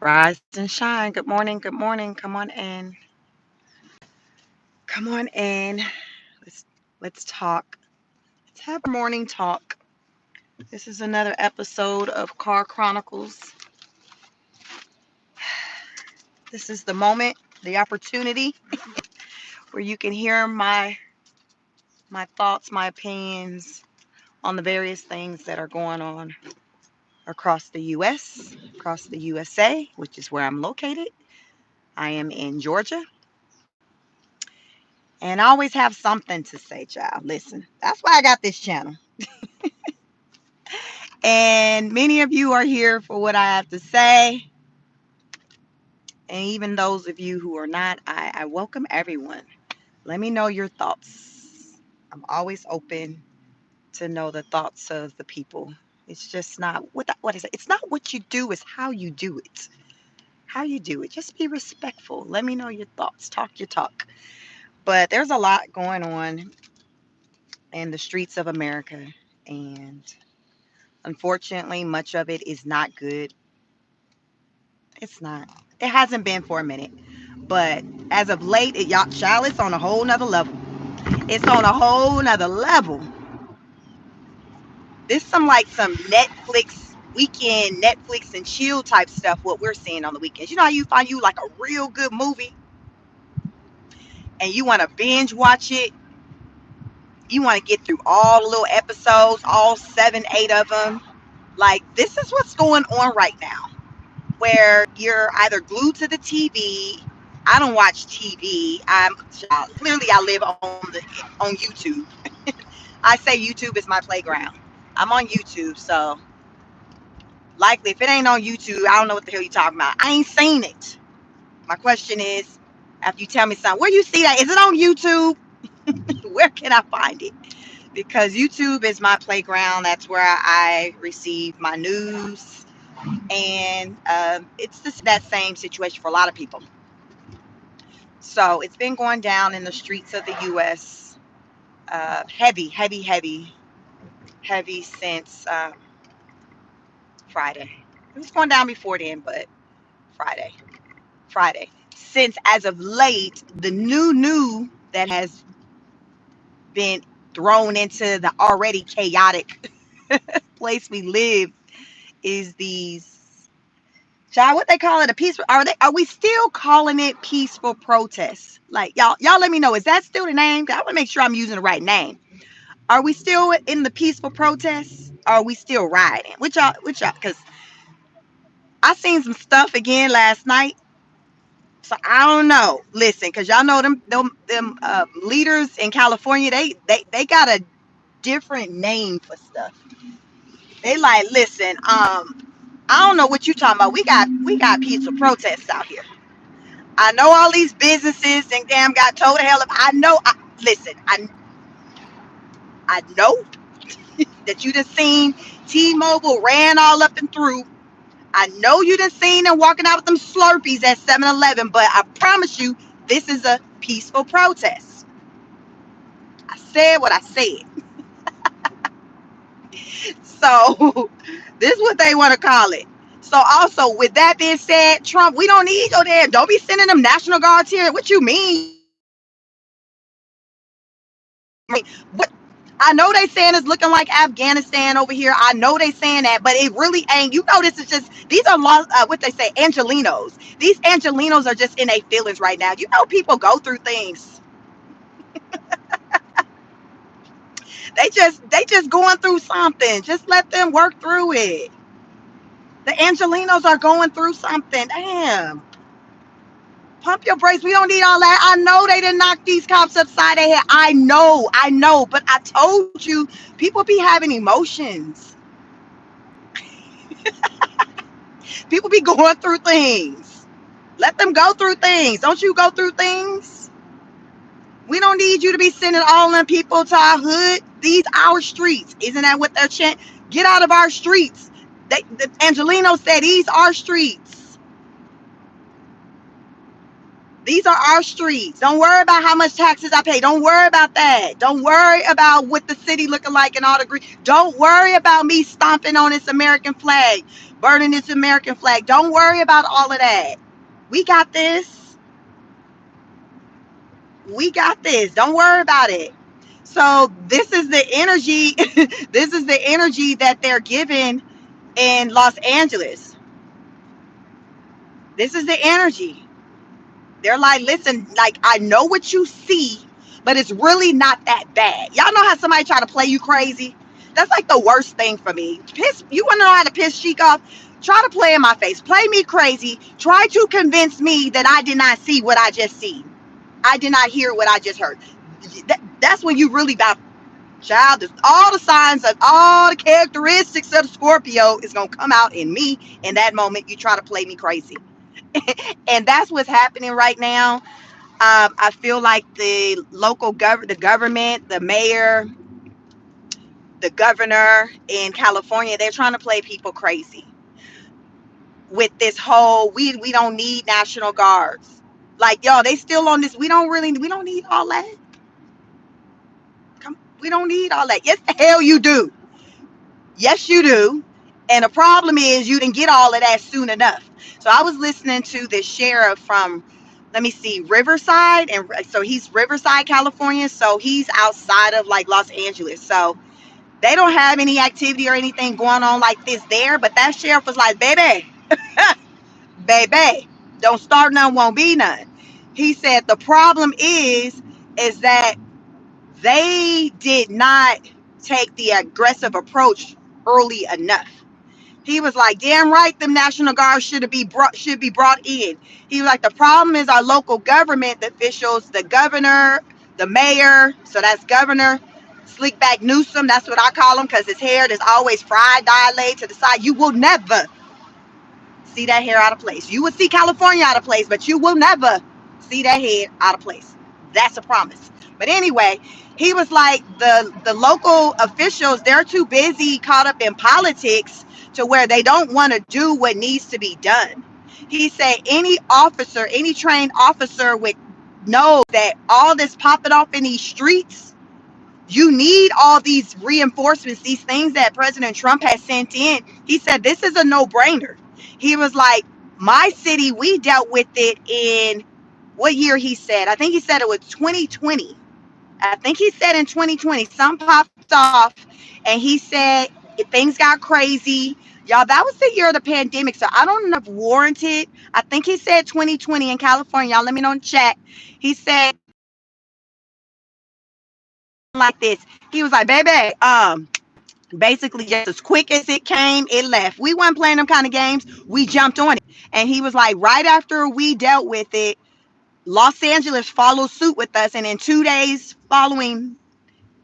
Rise and shine. Good morning. Good morning. Come on in. Come on in. Let's let's talk. Let's have a morning talk. This is another episode of Car Chronicles. This is the moment, the opportunity where you can hear my thoughts, my opinions on the various things that are going on across the US, across the USA, which is where I'm located. I am in Georgia. And I always have something to say, child. Listen, that's why I got this channel. And many of you are here for what I have to say. And even those of you who are not, I welcome everyone. Let me know your thoughts. I'm always open to know the thoughts of the people. It's just not what is it? It's not what you do, it's how you do it. How you do it. Just be respectful. Let me know your thoughts. Talk your talk. But there's a lot going on in the streets of America. And unfortunately, much of it is not good. It's not. It hasn't been for a minute. But as of late, y'all, child, it's on a whole nother level. It's on a whole nother level. This some Netflix weekend, Netflix and chill type stuff. What we're seeing on the weekends. You know how you find you like a real good movie and you want to binge watch it. You want to get through all the little episodes, all seven, eight of them. Like this is what's going on right now, where you're either glued to the TV. I don't watch TV. Clearly I live on YouTube. I say YouTube is my playground. I'm on YouTube, so likely if it ain't on YouTube, I don't know what the hell you're talking about. I ain't seen it. My question is, after you tell me something, where you see that? Is it on YouTube? Where can I find it? Because YouTube is my playground. That's where I receive my news, and it's that same situation for a lot of people. So it's been going down in the streets of the U.S. Heavy, heavy, heavy, heavy since Friday. It was going down before then, but Friday. Friday. Since as of late, the new that has been thrown into the already chaotic place we live is these. Child, what they call it, a peaceful? Are we still calling it peaceful protests? Like y'all, let me know. Is that still the name? I want to make sure I'm using the right name. Are we still in the peaceful protests? Or are we still rioting? Which y'all? Because I seen some stuff again last night. So I don't know. Listen, because y'all know them leaders in California, they got a different name for stuff. They like, listen, I don't know what you talking about. We got peaceful protests out here. I know all these businesses and damn got told to hell if I know. Listen, I know that you done seen T-Mobile ran all up and through. I know you done seen them walking out with them Slurpees at 7-Eleven, but I promise you, this is a peaceful protest. I said what I said. So this is what they want to call it. So also, with that being said, Trump, we don't need your damn. Don't be sending them National Guards here. What you mean? What? I know they saying it's looking like Afghanistan over here. I know they saying that, but it really ain't. You know, this is just, these are what they say, Angelinos. These Angelinos are just in their feelings right now. You know, people go through things. They just going through something. Just let them work through it. The Angelinos are going through something. Damn. Pump your brakes. We don't need all that. I know they didn't knock these cops upside their head. I know. But I told you, people be having emotions. People be going through things. Let them go through things. Don't you go through things? We don't need you to be sending all them people to our hood. These our streets. Isn't that what they're chanting? Get out of our streets. Angelino said these are streets. These are our streets. Don't worry about how much taxes I pay. Don't worry about that. Don't worry about what the city looking like and all the green. Don't worry about me stomping on this American flag. burning this American flag. Don't worry about all of that. We got this. We got this. Don't worry about it. So this is the energy. This is the energy that they're giving in Los Angeles. This is the energy. They're like, listen, like, I know what you see, but it's really not that bad. Y'all know how somebody try to play you crazy? That's like the worst thing for me. You want to know how to piss Sheik off? Try to play in my face. Play me crazy. Try to convince me that I did not see what I just seen. I did not hear what I just heard. That's when you really got, child, all the signs of all the characteristics of the Scorpio is going to come out in me in that moment. You try to play me crazy. And that's what's happening right now. I feel like the the government, the mayor, the governor in California, they're trying to play people crazy with this whole we don't need National Guards. Like, y'all, they still on this. We don't need all that. We don't need all that. Yes, the hell you do. Yes, you do. And the problem is you didn't get all of that soon enough. So I was listening to the sheriff from, let me see, Riverside. And so he's Riverside, California. So he's outside of like Los Angeles. So they don't have any activity or anything going on like this there. But that sheriff was like, baby, baby, don't start none, won't be none. He said the problem is that they did not take the aggressive approach early enough. He was like, damn right, them National Guards should be brought in. He was like, the problem is our local government officials, the governor, the mayor. So that's Governor Slickback Newsom. That's what I call him because his hair is always fried, dilated to the side. You will never see that hair out of place. You will see California out of place, but you will never see that head out of place. That's a promise. But anyway, he was like, the local officials, they're too busy caught up in politics to where they don't want to do what needs to be done. He said any officer, any trained officer would know that all this popping off in these streets, you need all these reinforcements, these things that President Trump has sent in. He said this is a no-brainer. He was like, my city, we dealt with it in what year he said? I think he said it was 2020. I think he said in 2020, some popped off, and he said things got crazy. Y'all, that was the year of the pandemic, so I don't know if warranted. I think he said 2020 in California. Y'all, let me know in chat. He said like this. He was like, baby, basically just as quick as it came, it left. We weren't playing them kind of games. We jumped on it. And he was like, right after we dealt with it, Los Angeles followed suit with us. And in 2 days following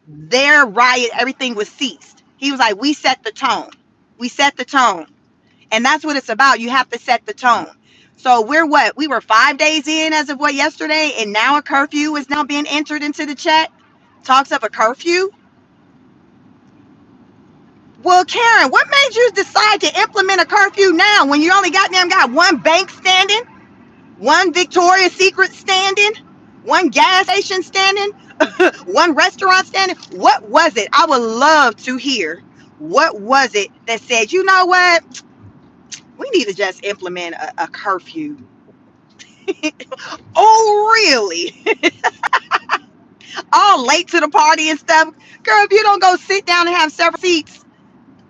their riot, everything was ceased. He was like, we set the tone. We set the tone. And that's what it's about. You have to set the tone. So we were 5 days in as of yesterday. And now a curfew is now being entered into the chat. Talks of a curfew. Well, Karen, what made you decide to implement a curfew now when you only got one bank standing, one Victoria's Secret standing, one gas station standing, one restaurant standing? What was it? I would love to hear. What was it that said, you know what? We need to just implement a curfew. Oh, really? All late to the party and stuff. Girl, if you don't go sit down and have several seats.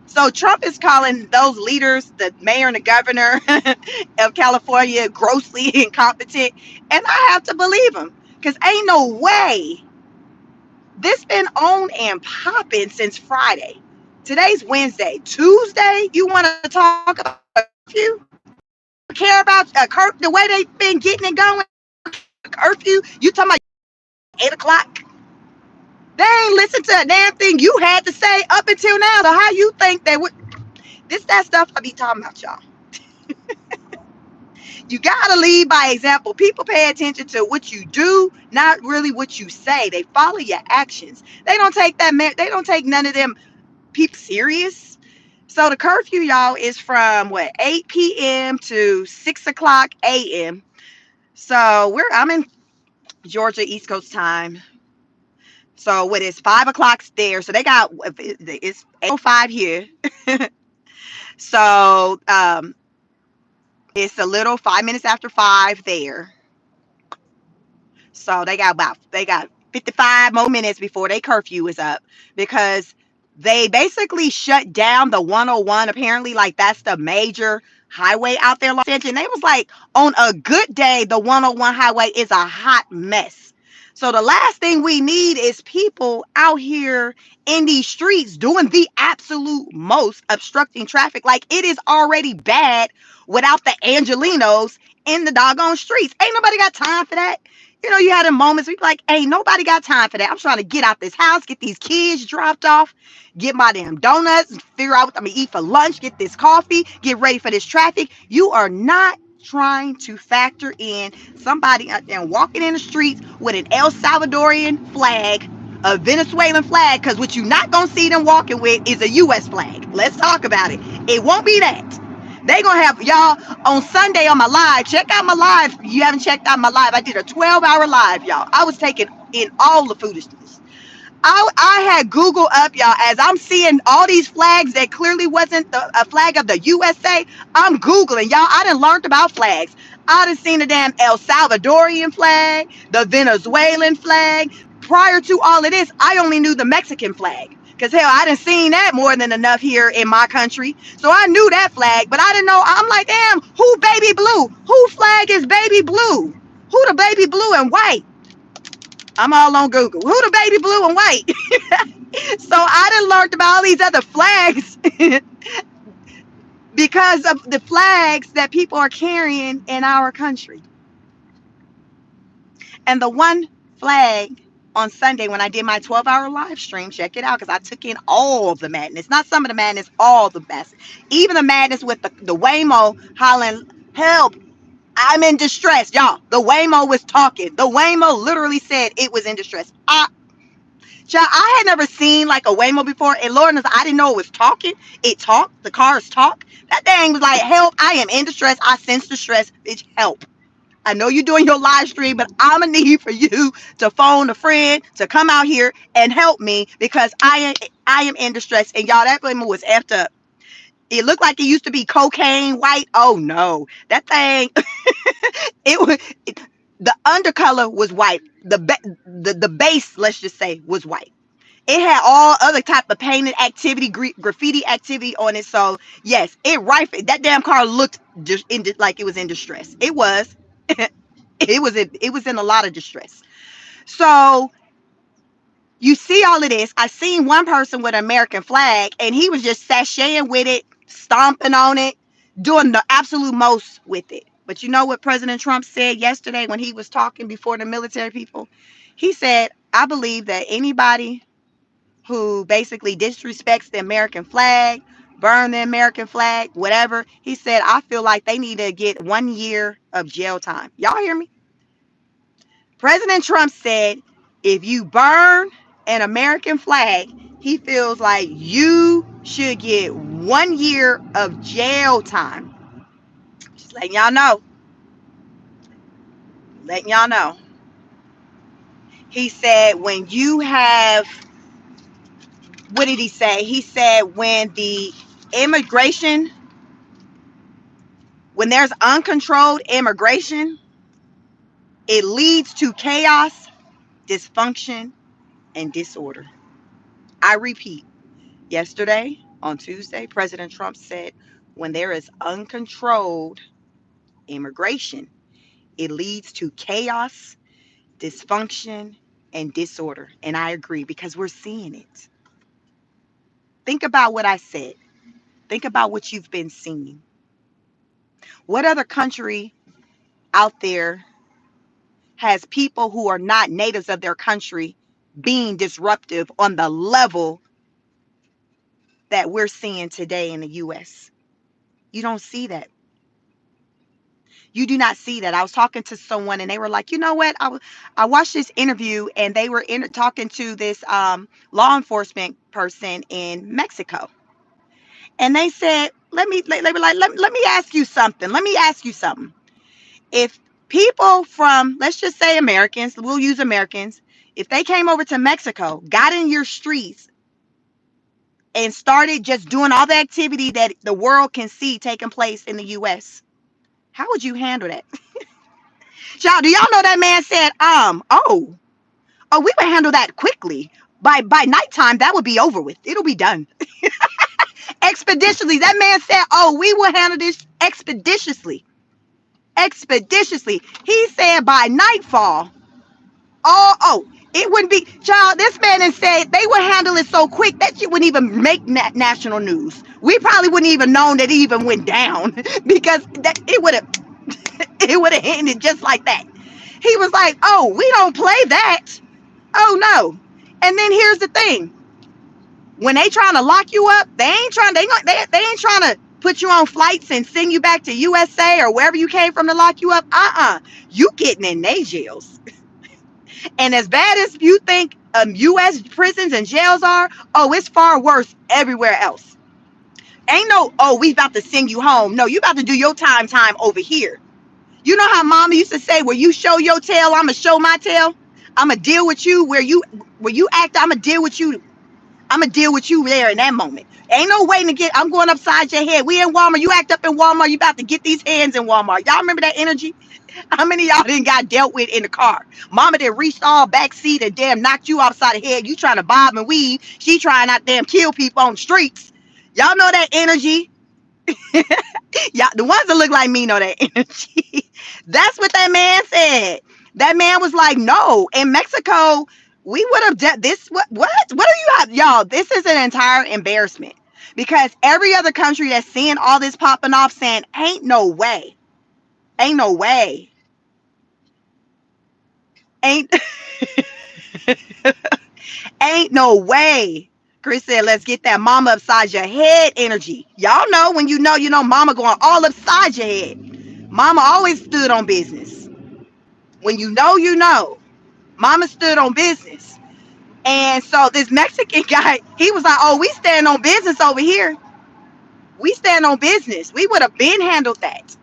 So Trump is calling those leaders, the mayor and the governor of California, grossly incompetent. And I have to believe him because ain't no way. This been on and popping since Friday. Today's Wednesday. Tuesday, you want to talk about a curfew? Care about the way they've been getting it going? Curfew? You talking about 8 o'clock? They ain't listen to a damn thing you had to say up until now. So how you think they would? This that stuff I be talking about, y'all. You gotta lead by example. People pay attention to what you do, not really what you say. They follow your actions. They don't take they don't take none of them people serious. So the curfew, y'all, is from 8 p.m. to 6 o'clock a.m. So I'm in Georgia, East Coast time. So what is 5 o'clock there? So they got it's 8:05 here. So it's a little 5 minutes after 5 there. So they got 55 more minutes before their curfew is up, because they basically shut down the 101. Apparently, like, that's the major highway out there in Los Angeles. And they was like, on a good day, the 101 highway is a hot mess. So the last thing we need is people out here in these streets doing the absolute most, obstructing traffic. Like, it is already bad without the Angelinos in the doggone streets. Ain't nobody got time for that. You had in moments where you're like, ain't nobody got time for that. I'm trying to get out this house, get these kids dropped off, get my damn donuts, figure out what I'm going to eat for lunch, get this coffee, get ready for this traffic. You are not trying to factor in somebody out there walking in the streets with an El Salvadorian flag, a Venezuelan flag, because what you're not going to see them walking with is a U.S. flag. Let's talk about it. It won't be that. They gonna have y'all on Sunday on my live. Check out my live. If you haven't checked out my live, I did a 12-hour live, y'all. I was taking in all the foolishness. I had Google up, y'all, as I'm seeing all these flags that clearly wasn't a flag of the USA. I'm Googling, y'all. I done learned about flags. I done seen the damn El Salvadorian flag, the Venezuelan flag. Prior to all of this, I only knew the Mexican flag. Because, hell, I done seen that more than enough here in my country. So I knew that flag, but I didn't know. I'm like, damn, who baby blue? Who flag is baby blue? Who the baby blue and white? I'm all on Google. Who the baby blue and white? So I done learned about all these other flags because of the flags that people are carrying in our country. And the one flag on Sunday when I did my 12-hour live stream, check it out, because I took in all of the madness. Not some of the madness, all the mess. Even the madness with the Waymo hollering, help, I'm in distress. Y'all, the Waymo was talking. The Waymo literally said it was in distress. Child, I had never seen like a Waymo before, and Lord knows I didn't know it was talking. It talked. The cars talk. That thing was like, help, I am in distress. I sense distress. Bitch, help. I know you're doing your live stream, but I'm gonna need for you to phone a friend to come out here and help me, because I am in distress. And y'all, that Waymo was effed up. It looked like it used to be cocaine white. Oh no, that thing. It was. The undercolor was white. The base, let's just say, was white. It had all other type of painted activity, graffiti activity on it. So yes, that damn car looked just like it was in distress. It was. It was in a lot of distress. So you see all of this. I seen one person with an American flag, and he was just sashaying with it, stomping on it, doing the absolute most with it. But you know what President Trump said yesterday when he was talking before the military people? He said, I believe that anybody who basically disrespects the American flag, burn the American flag, whatever, he said, I feel like they need to get 1 year of jail time. Y'all hear me? President Trump said, if you burn an American flag, he feels like you should get 1 year of jail time. Just letting y'all know. Letting y'all know. He said, when you have, what did he say? He said, when the immigration, when there's uncontrolled immigration, it leads to chaos, dysfunction, and disorder. I repeat, yesterday, on Tuesday, President Trump said, when there is uncontrolled immigration, it leads to chaos, dysfunction, and disorder. And I agree, because we're seeing it. Think about what I said. Think about what you've been seeing. What other country out there has people who are not natives of their country being disruptive on the level that we're seeing today in the U.S.? You don't see that. You do not see that. I was talking to someone and they were like, you know what? I watched this interview and they were talking to this law enforcement person in Mexico. And they said, they were like, let me ask you something. Let me ask you something. If people from, let's just say Americans, we'll use Americans, if they came over to Mexico, got in your streets, and started just doing all the activity that the world can see taking place in the US, how would you handle that? Y'all, do y'all know that man said, we would handle that quickly. By nighttime, that would be over with. It'll be done. Expeditiously. That man said, we will handle this expeditiously. Expeditiously. He said by nightfall, it wouldn't be, child. This man has said they would handle it so quick that you wouldn't even make national news. We probably wouldn't even known that it even went down because that it would have ended just like that. He was like, we don't play that. Oh no. And then here's the thing: when they trying to lock you up, they ain't trying to put you on flights and send you back to USA or wherever you came from to lock you up. You getting in they jails. And as bad as you think US prisons and jails are, it's far worse everywhere else. Ain't no, we about to send you home. No, you about to do your time over here. You know how mama used to say, where you show your tail, I'ma show my tail. I'ma deal with you where you act, I'ma deal with you. I'ma deal with you there in that moment. Ain't no waiting to get, I'm going upside your head. We in Walmart, you act up in Walmart, you about to get these hands in Walmart. Y'all remember that energy? How many of y'all didn't got dealt with in the car? Mama did reached all back seat and damn knocked you upside the head. You trying to bob and weave. She trying not damn kill people on the streets. Y'all know that energy. Yeah, the ones that look like me know that energy. That's what that man said. That man was like, no, in Mexico, we would have done this. What are you, y'all? This is an entire embarrassment because every other country that's seeing all this popping off saying, ain't no way, ain't, ain't no way. Chris said, let's get that mama upside your head energy. Y'all know when you know mama going all upside your head. Mama always stood on business. When you know, mama stood on business. And so this Mexican guy, he was like, we stand on business over here. We stand on business. We would have been handled that.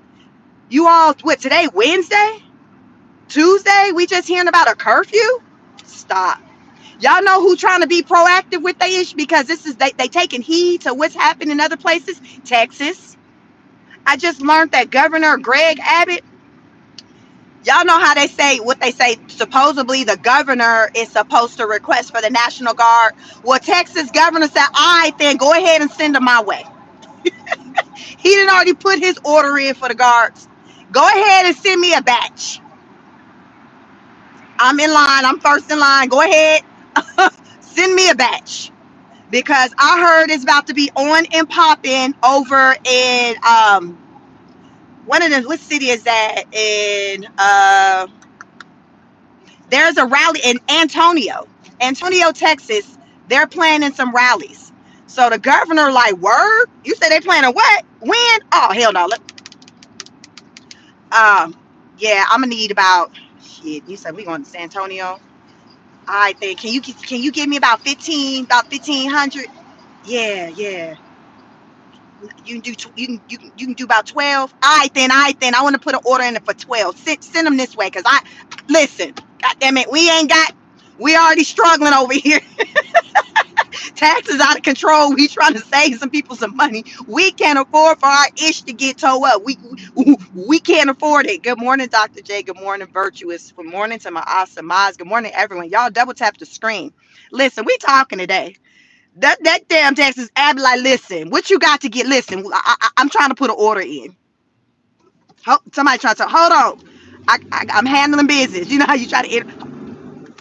You all, what, today, Wednesday? Tuesday? We just hearing about a curfew? Stop. Y'all know who trying to be proactive with their issue because this is they taking heed to what's happening in other places. Texas. I just learned that Governor Greg Abbott, y'all know how they say what they say, supposedly the governor is supposed to request for the National Guard. Well, Texas governor said, all right, then go ahead and send them my way. He didn't already put his order in for the guards. Go ahead and send me a batch. I'm in line. I'm first in line. Go ahead. Send me a batch. Because I heard it's about to be on and popping over in one of the, what city is that in there's a rally in Antonio, Texas. They're planning some rallies. So the governor like, word? You said they planning what? When? Oh hell no. Um yeah, I'm gonna need about shit. You said we going to San Antonio. I think can you give me about 1500? Yeah, yeah. You can do about 12. All right then. I want to put an order in for 12. Send them this way because I listen. God damn it, we already struggling over here. Taxes out of control. We trying to save some people some money. We can't afford for our ish to get towed up. We can't afford it. Good morning, Dr. J. Good morning, Virtuous. Good morning to my awesome Maz. Good morning, everyone. Y'all double tap the screen. Listen, we talking today. That damn Texas Abby, like, listen, what you got to get? Listen, I'm trying to put an order in. Somebody trying to hold on. I'm handling business. You know how you try to.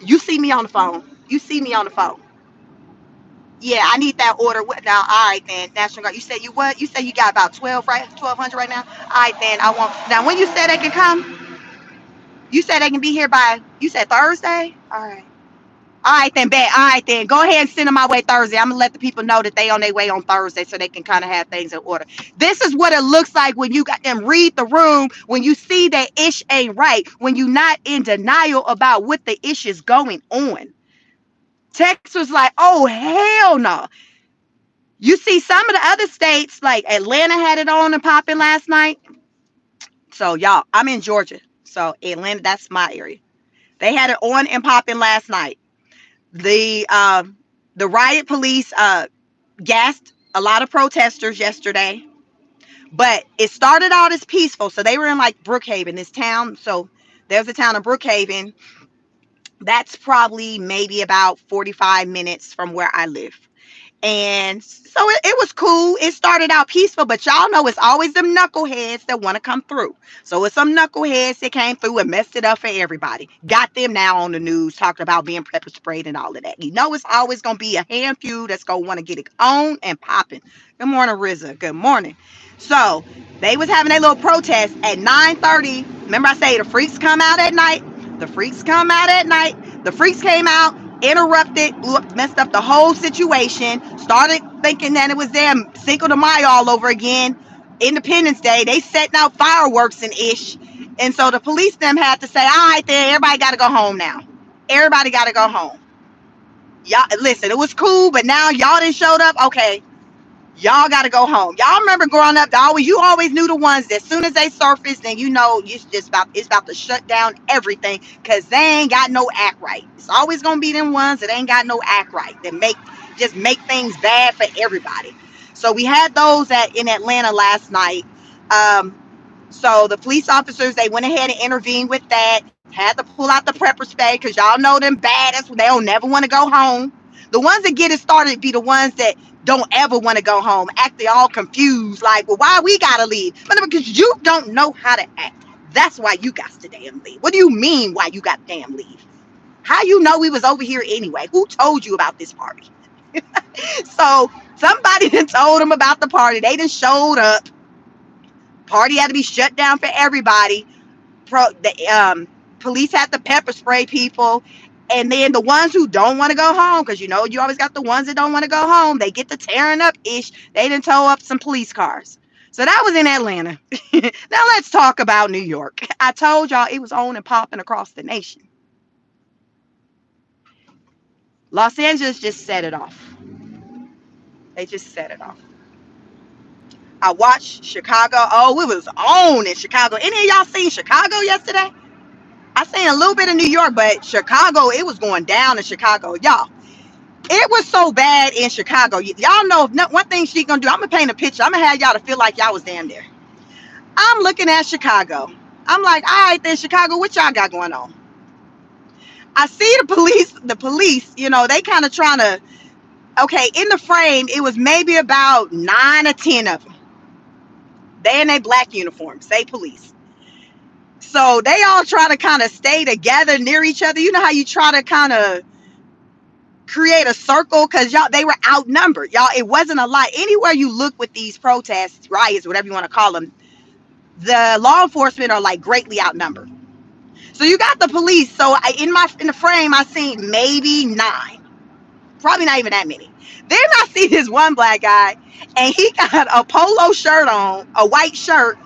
You see me on the phone. You see me on the phone. Yeah, I need that order. What now? All right then, National Guard. You said you what? You said you got about 12, right? 1,200 right now. All right then, I want. Now, when you said they can come, you said they can be here by. You said Thursday. All right. All right then, bet. All right then, go ahead and send them my way Thursday. I'm gonna let the people know that they on their way on Thursday, so they can kind of have things in order. This is what it looks like when you got them read the room, when you see that ish ain't right, when you not in denial about what the ish is going on. Texas was like, oh hell no. You see some of the other states, like Atlanta had it on and popping last night. So y'all, I'm in Georgia, so Atlanta, that's my area. They had it on and popping last night. The riot police gassed a lot of protesters yesterday, but it started out as peaceful. So they were in like Brookhaven, this town. So there's a town in Brookhaven that's probably maybe about 45 minutes from where I live. And so it was cool. It started out peaceful, but y'all know it's always them knuckleheads that want to come through. So it's some knuckleheads that came through and messed it up for everybody. Got them now on the news talking about being pepper sprayed and all of that. You know it's always going to be a handful that's going to want to get it on and popping. Good morning, Rizza. Good morning. So they was having a little protest at 9:30. Remember I say the freaks come out at night? The freaks come out at night. The freaks came out, interrupted, messed up the whole situation, started thinking that it was them Cinco de Mayo all over again, Independence Day. They setting out fireworks and ish. And so the police them had to say, all right, then everybody got to go home now. Everybody got to go home. Y'all, listen, it was cool, but now y'all didn't showed up. Okay, y'all got to go home. Y'all remember growing up, you always knew the ones that as soon as they surfaced, then you know it's about to shut down everything because they ain't got no act right. It's always gonna be them ones that ain't got no act right that make things bad for everybody. So we had those in Atlanta last night. Um, so the police officers, they went ahead and intervened with that. Had to pull out the prepper spray because y'all know them badass. They don't never want to go home. The ones that get it started be the ones that don't ever want to go home, acting all confused, like, well, why we gotta leave? But because you don't know how to act. That's why you got to damn leave. What do you mean why you got to damn leave? How you know we was over here anyway? Who told you about this party? So somebody done told them about the party. They done showed up. Party had to be shut down for everybody. The police had to pepper spray people. And then the ones who don't want to go home, because you know you always got the ones that don't want to go home, they get to tearing up ish. They didn't tow up some police cars. So that was in Atlanta. Now let's talk about New York. I told y'all it was on and popping across the nation. Los Angeles just set it off. They just set it off. I watched Chicago. Oh, it was on in Chicago. Any of y'all seen Chicago yesterday? I seen a little bit of New York, but Chicago, it was going down in Chicago. Y'all, it was so bad in Chicago. Y'all know one thing she gonna do. I'm gonna paint a picture. I'm gonna have y'all to feel like y'all was damn there. I'm looking at Chicago. I'm like, all right, then Chicago, what y'all got going on? I see the police. The police, they kind of trying to. Okay, in the frame, it was maybe about 9 or 10 of them. They in their black uniforms, say police. So they all try to kind of stay together near each other. You know how you try to kind of create a circle because they were outnumbered. Y'all, it wasn't a lot. Anywhere you look with these protests, riots, whatever you want to call them, the law enforcement are like greatly outnumbered. So you got the police. So in the frame, I seen maybe 9, probably not even that many. Then I see this one black guy, and he got a polo shirt on, a white shirt,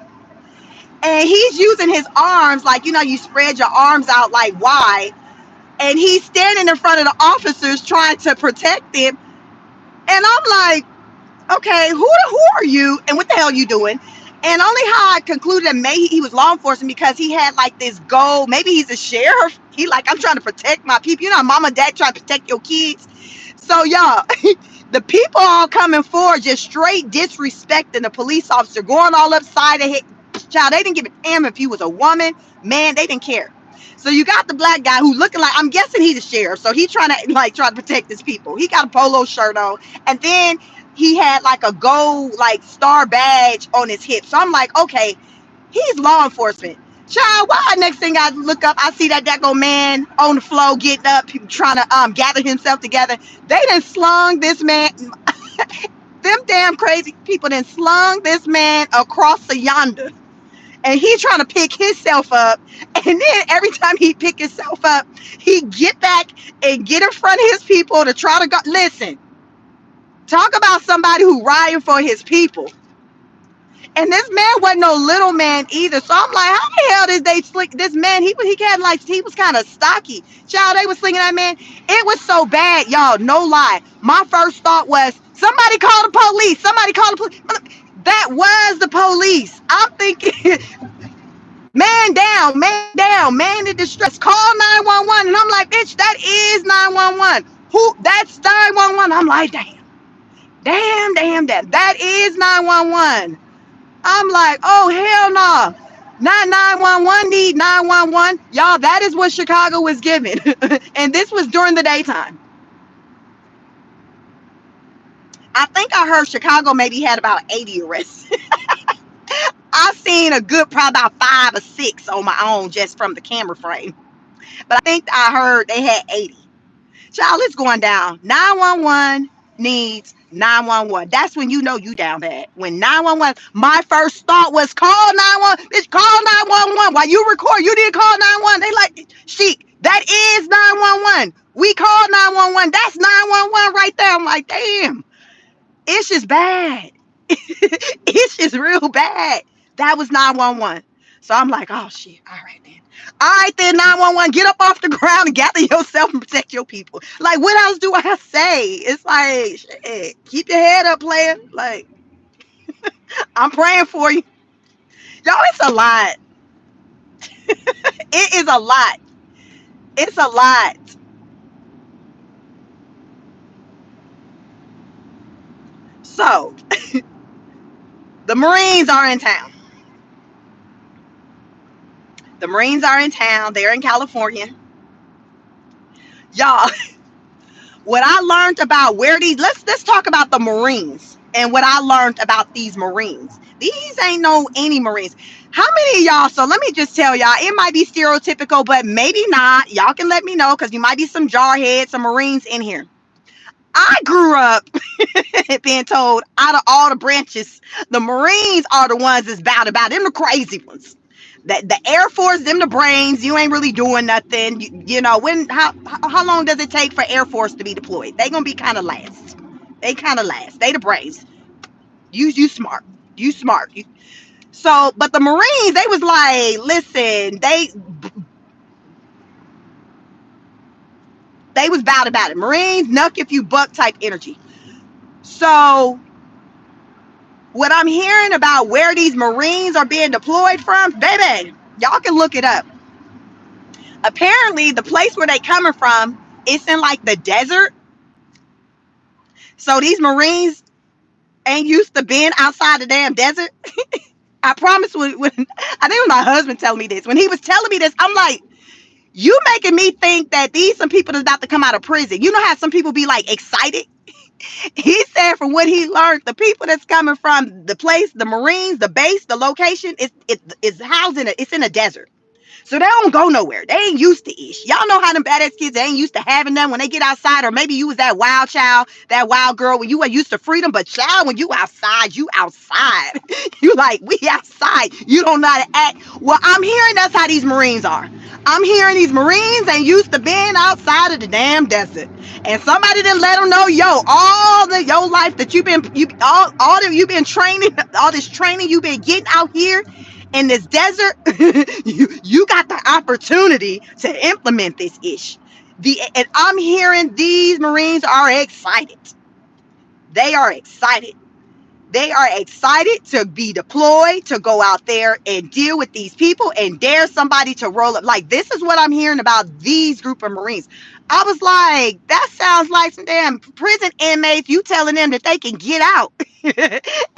and he's using his arms like you spread your arms out like wide, and he's standing in front of the officers trying to protect them. And I'm like, okay, who are you and what the hell are you doing? And only how I concluded that maybe he was law enforcement because he had like this goal. Maybe he's a sheriff. He like, I'm trying to protect my people. Mom and dad trying to protect your kids. So y'all, the people all coming forward just straight disrespecting the police officer, going all upside the head. Child, they didn't give a damn if he was a woman, man, they didn't care. So you got the black guy who looking like, I'm guessing he's a sheriff. So he trying to protect his people. He got a polo shirt on. And then he had like a gold like star badge on his hip. So I'm like, okay, he's law enforcement. Child, why next thing I look up, I see that daggone man on the floor getting up, trying to gather himself together. They done slung this man, them damn crazy people done slung this man across the yonder. And he trying to pick himself up. And then every time he pick himself up, he get back and get in front of his people to try to go. Listen, talk about somebody who riding for his people. And this man wasn't no little man either. So I'm like, how the hell did they slick this man? He was kind of stocky. Child, they was slinging that man. It was so bad, y'all. No lie. My first thought was, somebody call the police. Somebody call the police. That was the police. I'm thinking, man down, man in distress. Call 911. And I'm like, bitch, that is 911. Who? That's 911. I'm like, damn. Damn. That is 911. I'm like, oh, hell no. Not 911, need 911. Y'all, that is what Chicago was given. And this was during the daytime. I think I heard Chicago maybe had about 80 arrests. I seen a good probably about 5 or 6 on my own just from the camera frame. But I think I heard they had 80. Child, it's going down. 911 needs 911. That's when you know you down bad. When 911, my first thought was call 911. Bitch, call 911. While you record, you didn't call 911. They like, Sheik, that is 911. We called 911. That's 911 right there. I'm like, damn, it's just bad. It's just real bad. That was 911. So I'm like, oh shit. All right then. All right then, 911, get up off the ground and gather yourself and protect your people. Like, what else do I say? It's like, shit, keep your head up, player. Like, I'm praying for you. Y'all, it's a lot. It is a lot. It's a lot. So, the Marines are in town. The Marines are in town. They're in California. Y'all, what I learned about where these let's talk about the Marines and what I learned about these Marines. These ain't no any Marines. How many of y'all? So let me just tell y'all, it might be stereotypical, but maybe not. Y'all can let me know because you might be some jarheads, some Marines in here. I grew up being told out of all the branches, the Marines are the ones that's bad about them, the crazy ones. That the Air Force, them the brains. You ain't really doing nothing. You know when? How long does it take for Air Force to be deployed? They gonna be kind of last. They kind of last. They the brains. You smart. You smart. So, but the Marines, they was like, listen, they was bad about it. Marines, knuck if you buck type energy. So what I'm hearing about where these Marines are being deployed from, baby, y'all can look it up. Apparently, the place where they coming from, it's in like the desert. So these Marines ain't used to being outside the damn desert. I promise when I think it was my husband telling me this. When he was telling me this, I'm like, you making me think that these some people that's about to come out of prison. You know how some people be like excited? He said from what he learned, the people that's coming from the place, the Marines, the base, the location, it's housed in it's in a desert. So they don't go nowhere. They ain't used to ish. Y'all know how them badass kids, they ain't used to having them when they get outside, or maybe you was that wild child, that wild girl when you were used to freedom, but child, when you outside, you outside. You like, we outside. You don't know how to act. Well, I'm hearing that's how these Marines are. I'm hearing these Marines ain't used to being outside of the damn desert. And somebody didn't let them know, yo, all the your life that you've been all that you've been training, all this training you've been getting out here in this desert, you got the opportunity to implement this ish. And I'm hearing these Marines are excited. They are excited. They are excited to be deployed, to go out there and deal with these people and dare somebody to roll up. Like, this is what I'm hearing about these group of Marines. I was like, that sounds like some damn prison inmates. You telling them that they can get out.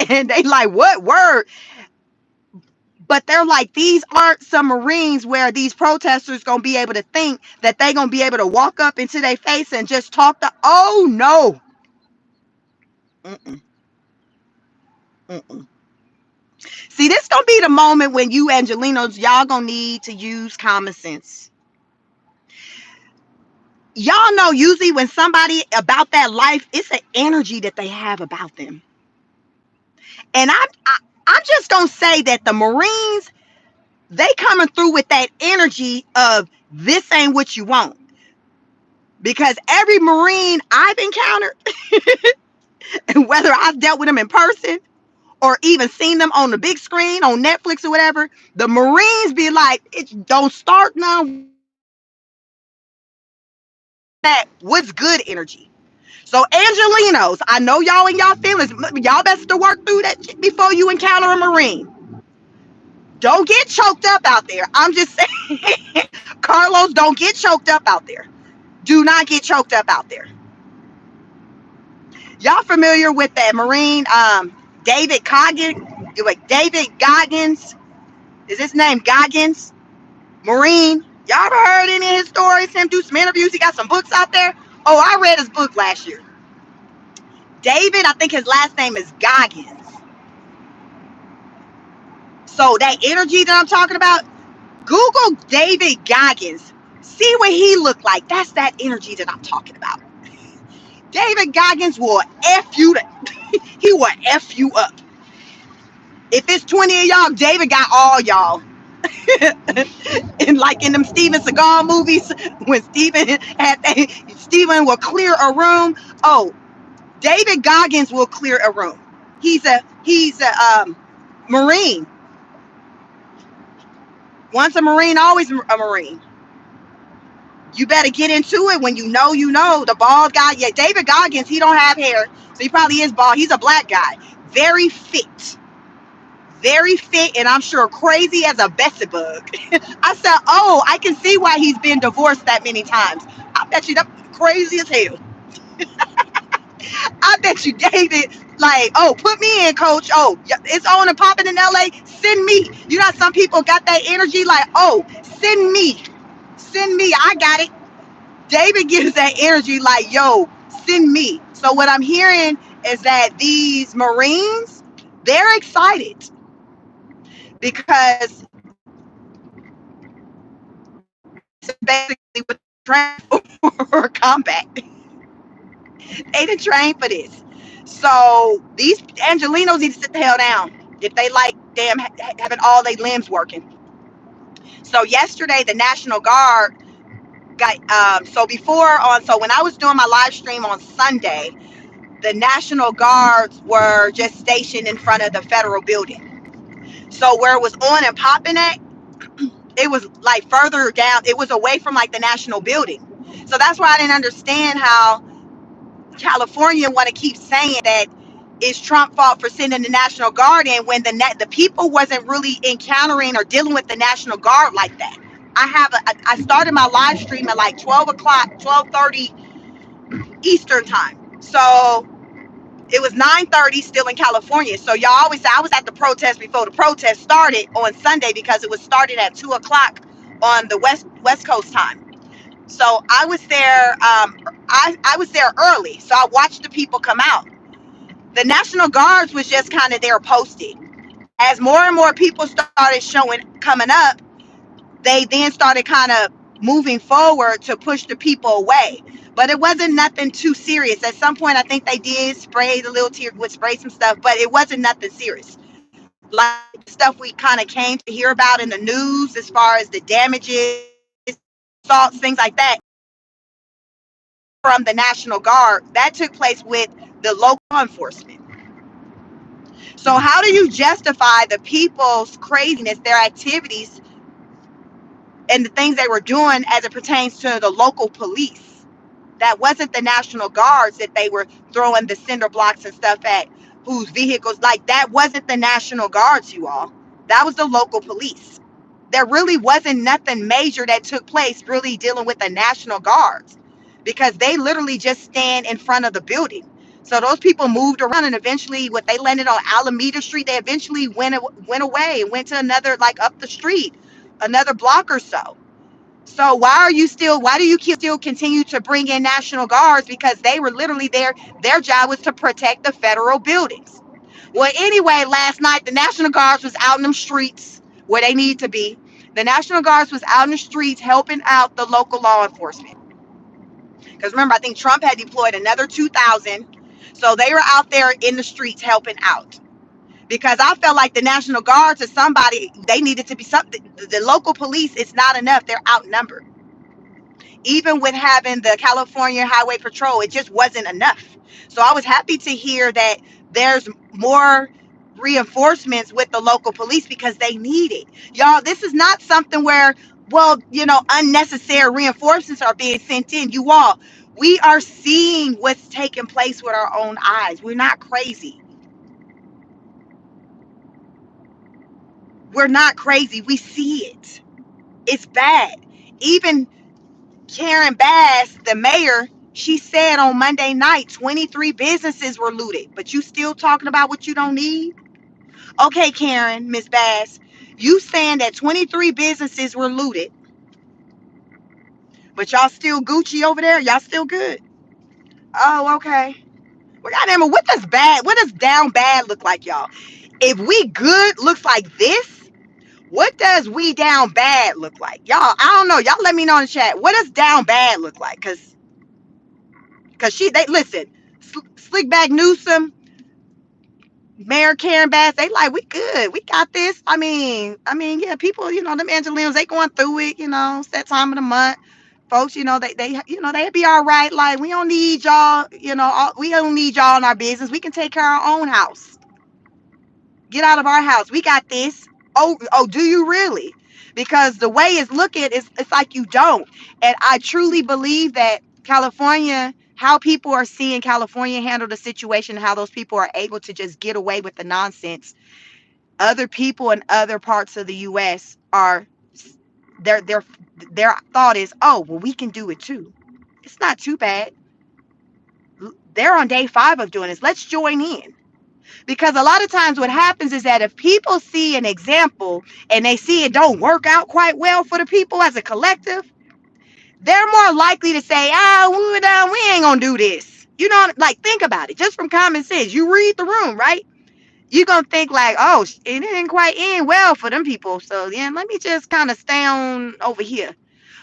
And they like, what word? But they're like, these aren't some Marines where these protesters gonna be able to think that they gonna be able to walk up into their face and just talk to. Oh no. Mm-mm, mm-mm. See, this gonna be the moment when you Angelinos, y'all gonna need to use common sense. Y'all know usually when somebody about that life, it's an energy that they have about them. And I'm just gonna say that the Marines, they coming through with that energy of this ain't what you want. Because every Marine I've encountered, whether I've dealt with them in person or even seen them on the big screen on Netflix or whatever, the Marines be like, it don't start now. That what's good energy. So Angelinos, I know y'all and y'all feelings. Y'all best to work through that shit before you encounter a Marine. Don't get choked up out there. I'm just saying, Carlos, don't get choked up out there. Do not get choked up out there. Y'all familiar with that Marine David Coggins? Like David Goggins? Is his name Goggins? Marine. Y'all ever heard any of his stories? Him do some interviews. He got some books out there. Oh, I read his book last year. David, I think his last name is Goggins. So that energy that I'm talking about, Google David Goggins. See what he looked like. That's that energy that I'm talking about. David Goggins will F you. He will F you up. If it's 20 of y'all, David got all y'all. And like in them Steven Seagal movies, when Steven will clear a room. Oh, David Goggins will clear a room. He's a Marine. Once a Marine, always a Marine. You better get into it when you know you know. The bald guy, yeah, David Goggins, he don't have hair, so he probably is bald. He's a black guy. Very fit. Very fit, and I'm sure crazy as a Bessie bug. I said, oh, I can see why he's been divorced that many times. I bet you that's crazy as hell. I bet you David, like, oh, put me in, coach. Oh, it's on and popping in LA. Send me. You know, some people got that energy like, oh, send me. Send me. I got it. David gives that energy like, yo, send me. So what I'm hearing is that these Marines, they're excited because basically with train for combat. They didn't train for this. So these Angelinos need to sit the hell down if they like damn having all their limbs working. So yesterday the National Guard got so when I was doing my live stream on Sunday, the National Guards were just stationed in front of the federal building. So where it was on and popping at, it was like further down. It was away from like the national building. So that's why I didn't understand how California want to keep saying that it's Trump fault for sending the National Guard in when the people wasn't really encountering or dealing with the National Guard like that. I started my live stream at like 12 o'clock, 12:30 Eastern time. So it was 9:30 still in California. So y'all always say I was at the protest before the protest started on Sunday because it was started at 2 o'clock on the West Coast time. So I was there. I was there early, so I watched the people come out. The National Guards was just kind of there posted. As more and more people started coming up, they then started kind of moving forward to push the people away. But it wasn't nothing too serious. At some point, I think they did spray the little tear would spray some stuff, but it wasn't nothing serious. Like stuff we kind of came to hear about in the news, as far as the damages, assaults, things like that, from the National Guard, that took place with the local law enforcement. So how do you justify the people's craziness, their activities, and the things they were doing as it pertains to the local police? That wasn't the National Guards that they were throwing the cinder blocks and stuff at, whose vehicles, like that wasn't the National Guards, you all. That was the local police. There really wasn't nothing major that took place really dealing with the National Guards, because they literally just stand in front of the building. So those people moved around, and eventually when they landed on Alameda Street, they eventually went away and went to another, like up the street, another block or so. So why do you still continue to bring in National Guards? Because they were literally there. Their job was to protect the federal buildings. Well, anyway, last night the National Guards was out in them streets where they need to be. The National Guards was out in the streets helping out the local law enforcement. Because remember, I think Trump had deployed another 2,000. So they were out there in the streets helping out. Because I felt like the National Guards is somebody, they needed to be something. The local police, it's not enough. They're outnumbered. Even with having the California Highway Patrol, it just wasn't enough. So I was happy to hear that there's more reinforcements with the local police because they need it. Y'all, this is not something where, well, unnecessary reinforcements are being sent in. You all, we are seeing what's taking place with our own eyes. We're not crazy. We're not crazy. We see it. It's bad. Even Karen Bass, the mayor, She said on Monday night 23 businesses were looted, but you still talking about what you don't need? Okay, Karen, Miss Bass, you saying that 23 businesses were looted, but y'all still Gucci over there? Y'all still good? Oh, okay. Well, goddamn it, what does down bad look like, y'all? If we good looks like this, what does we down bad look like? Y'all, I don't know. Y'all let me know in the chat. What does down bad look like? Cause they listen, Slickback Newsome, Mayor Karen Bass, they like, we good. We got this. Yeah, people, them Angelinos, they going through it, it's that time of the month. Folks, they be all right. Like, we don't need y'all, we don't need y'all in our business. We can take care of our own house. Get out of our house. We got this. Oh, do you really? Because the way it's looking, it's like you don't. And I truly believe that California, how people are seeing California handle the situation, how those people are able to just get away with the nonsense. Other people in other parts of the US are their thought is, oh, well, we can do it too. It's not too bad. They're on day 5 of doing this. Let's join in. Because a lot of times what happens is that if people see an example and they see it don't work out quite well for the people as a collective, they're more likely to say, we ain't gonna do this. Like, think about it. Just from common sense. You read the room, right? You're gonna think like, oh, it didn't quite end well for them people. So yeah, let me just kind of stay on over here.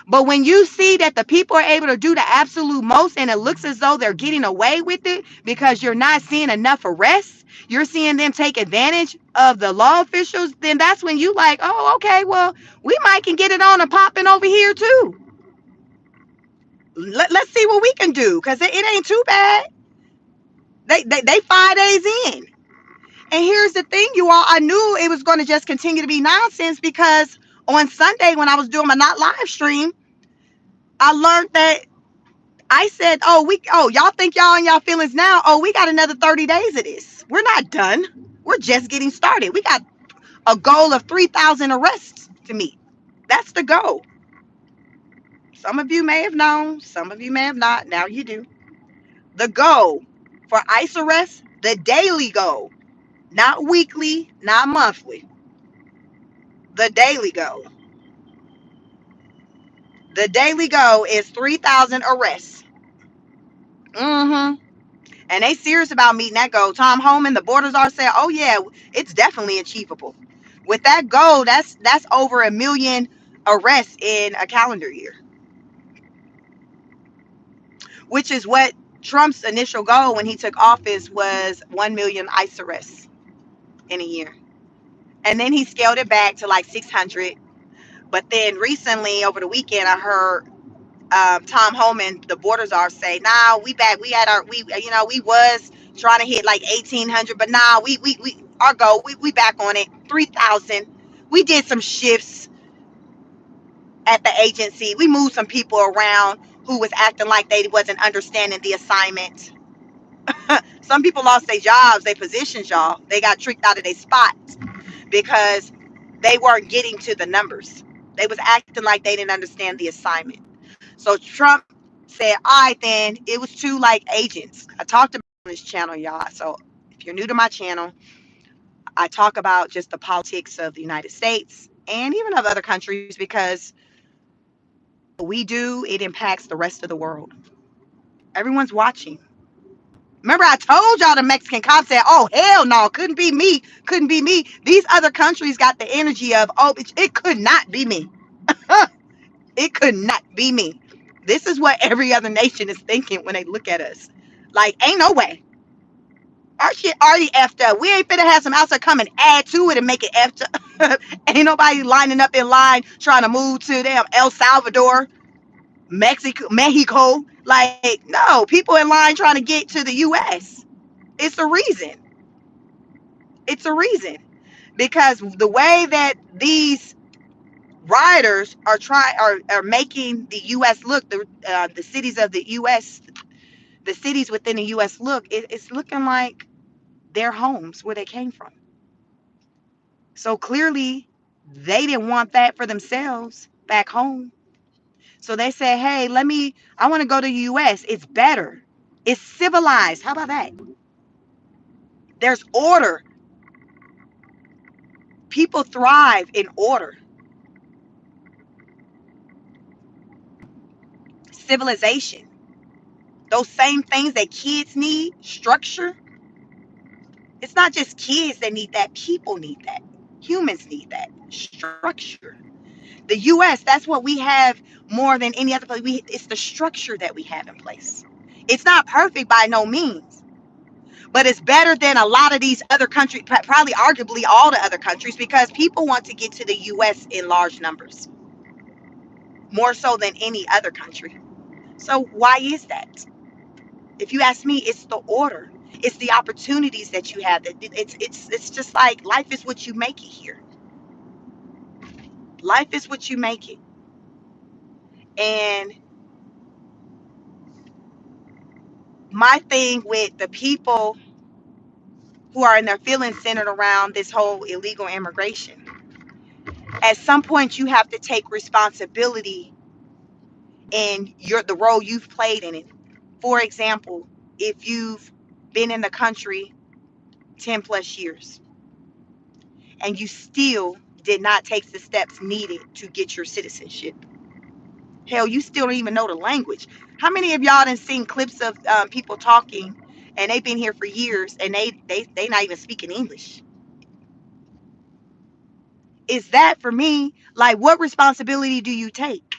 But when you see that the people are able to do the absolute most and it looks as though they're getting away with it because you're not seeing enough arrests, you're seeing them take advantage of the law officials, then that's when you like, oh, okay, well, we might can get it on and popping over here too. Let's see what we can do, because it ain't too bad. They 5 days in. And here's the thing, you all, I knew it was going to just continue to be nonsense because on Sunday when I was doing my not live stream, I learned that I said, y'all think y'all in y'all feelings now. Oh, we got another 30 days of this. We're not done. We're just getting started. We got a goal of 3,000 arrests to meet. That's the goal. Some of you may have known, some of you may have not. Now you do. The goal for ICE arrests, the daily goal, not weekly, not monthly. The daily goal. The daily goal is 3,000 arrests. Mm-hmm. And they serious about meeting that goal. Tom Homan, the borders are saying, oh yeah, it's definitely achievable. With that goal, that's over 1 million arrests in a calendar year, which is what Trump's initial goal when he took office was 1 million ICE arrests in a year. And then he scaled it back to like 600. But then recently, over the weekend, I heard Tom Homan, the borders are say, nah, we back. We had we was trying to hit like 1,800, but nah, we our goal, we back on it, 3,000. We did some shifts at the agency. We moved some people around who was acting like they wasn't understanding the assignment. Some people lost their jobs, their positions, y'all. They got tricked out of their spots because they weren't getting to the numbers. They was acting like they didn't understand the assignment. So Trump said, all right, then it was two like agents. I talked about on this channel, y'all. So if you're new to my channel, I talk about just the politics of the United States and even of other countries because what we do, it impacts the rest of the world. Everyone's watching. Remember, I told y'all the Mexican cop said, oh, hell no, couldn't be me. Couldn't be me. These other countries got the energy of, oh, it could not be me. It could not be me. This is what every other nation is thinking when they look at us. Like, ain't no way. Our shit already effed up. We ain't finna have some outside come and add to it and make it effed up. Ain't nobody lining up in line trying to move to damn El Salvador, Mexico. Like, no, people in line trying to get to the US. It's a reason. It's a reason. Because the way that these rioters are making the US look, the cities of the US, the cities within the US look, it's looking like their homes where they came from. So clearly they didn't want that for themselves back home. So they say, hey, I want to go to the US. It's better. It's civilized. How about that? There's order. People thrive in order. Civilization. Those same things that kids need, structure. It's not just kids that need that. People need that. Humans need that. Structure. The US, that's what we have more than any other place. It's the structure that we have in place. It's not perfect by no means, but it's better than a lot of these other countries, probably arguably all the other countries, because people want to get to the US in large numbers, more so than any other country. So why is that? If you ask me, it's the order. It's the opportunities that you have. It's just like life is what you make it here. Life is what you make it. And my thing with the people who are in their feelings centered around this whole illegal immigration, at some point you have to take responsibility in the role you've played in it. For example, if you've been in the country 10 plus years and you still did not take the steps needed to get your citizenship, hell, you still don't even know the language. How many of y'all done seen clips of people talking and they've been here for years and they not even speaking English? Is that, for me, like, what responsibility do you take?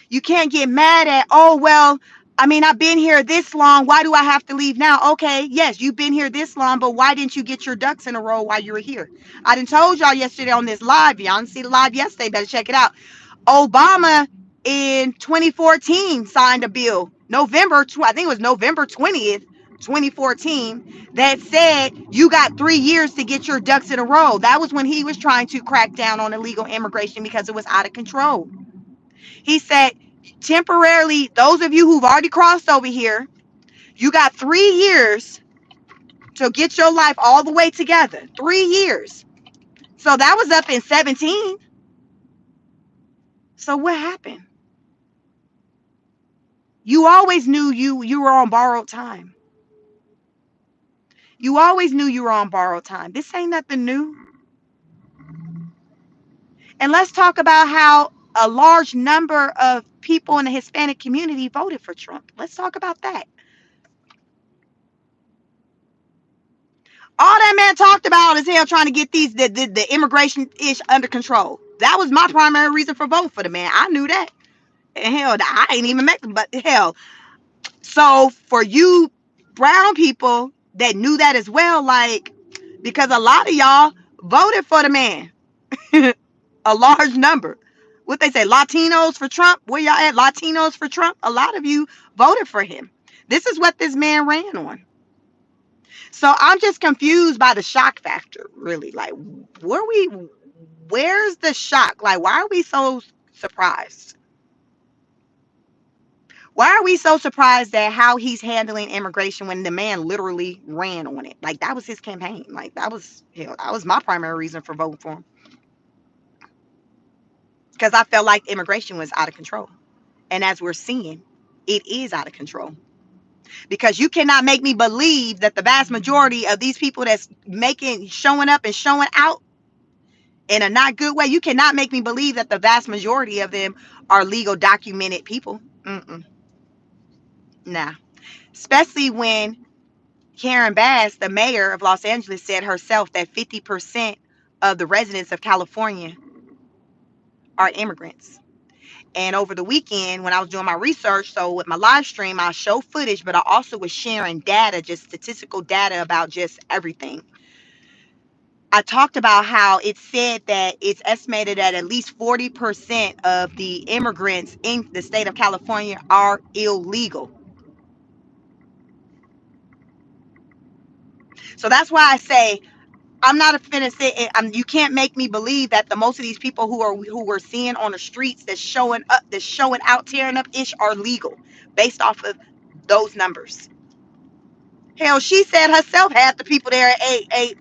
You can't get mad at, oh, well, I mean, I've been here this long. Why do I have to leave now? Okay, yes, you've been here this long, but why didn't you get your ducks in a row while you were here? I done told y'all yesterday on this live. Y'all didn't see the live yesterday. Better check it out. Obama in 2014 signed a bill, I think it was November 20th, 2014, that said you got 3 years to get your ducks in a row. That was when he was trying to crack down on illegal immigration because it was out of control. He said, temporarily, those of you who've already crossed over here, you got 3 years to get your life all the way together. 3 years. So that was up in 17. So what happened? You always knew you were on borrowed time. You always knew you were on borrowed time. This ain't nothing new. And let's talk about how a large number of people in the Hispanic community voted for Trump. Let's talk about that. All that man talked about is hell trying to get the immigration ish under control. That was my primary reason for voting for the man. I knew that. And hell, I ain't even make them, but hell. So for you brown people that knew that as well, like, because a lot of y'all voted for the man. A large number. What they say, Latinos for Trump? Where y'all at? Latinos for Trump? A lot of you voted for him. This is what this man ran on. So I'm just confused by the shock factor, really. Like, where's the shock? Like, why are we so surprised? Why are we so surprised at how he's handling immigration when the man literally ran on it? Like, that was his campaign. Like, that was my primary reason for voting for him. Because I felt like immigration was out of control. And as we're seeing, it is out of control. Because you cannot make me believe that the vast majority of these people that's showing up and showing out in a not good way, you cannot make me believe that the vast majority of them are legal documented people. Nah. Especially when Karen Bass, the mayor of Los Angeles, said herself that 50% of the residents of California are immigrants. And over the weekend, when I was doing my research, so with my live stream, I show footage, but I also was sharing data, just statistical data about just everything. I talked about how it said that it's estimated that at least 40% of the immigrants in the state of California are illegal. So that's why I say I'm not finna say you can't make me believe that the most of these people who we're seeing on the streets that's showing out, tearing up ish are legal based off of those numbers. Hell, she said herself half the people there are eight.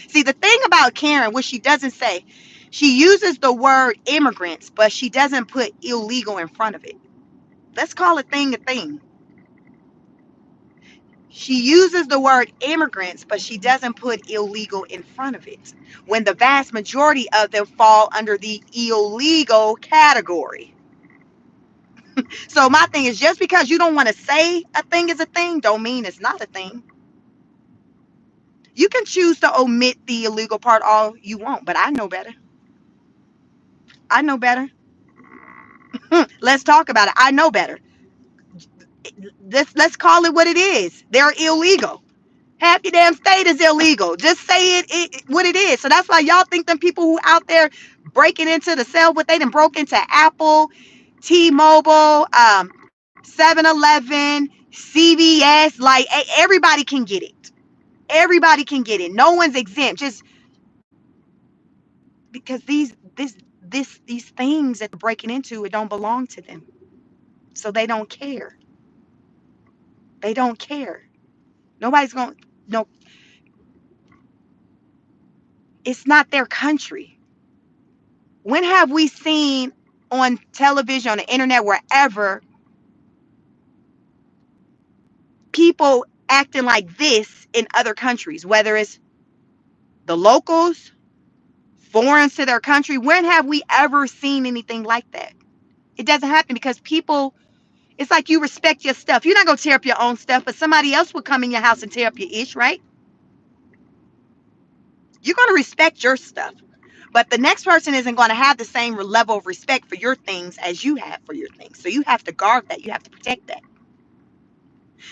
See, the thing about Karen, what she doesn't say, She uses the word immigrants, but she doesn't put illegal in front of it. Let's call a thing a thing. She uses the word immigrants, but she doesn't put illegal in front of it, when the vast majority of them fall under the illegal category. So my thing is, just because you don't want to say a thing is a thing, don't mean it's not a thing. You can choose to omit the illegal part all you want, but I know better. I know better. Let's talk about it. I know better. Let's call it what it is. They're illegal. Half your damn state is illegal. Just say it what it is. So that's why y'all think them people who out there breaking into the cell, what they done broke into Apple, T-Mobile, 7-Eleven, CVS, like everybody can get it. Everybody can get it. No one's exempt. Just because these things that they're breaking into, it don't belong to them. So they don't care. They don't care. Nobody's going to, no, it's not their country. When have we seen on television, on the internet, wherever, people acting like this in other countries, whether it's the locals, foreigners to their country? When have we ever seen anything like that? It doesn't happen because people, it's like you respect your stuff. You're not going to tear up your own stuff, but somebody else will come in your house and tear up your ish, right? You're going to respect your stuff. But the next person isn't going to have the same level of respect for your things as you have for your things. So you have to guard that. You have to protect that.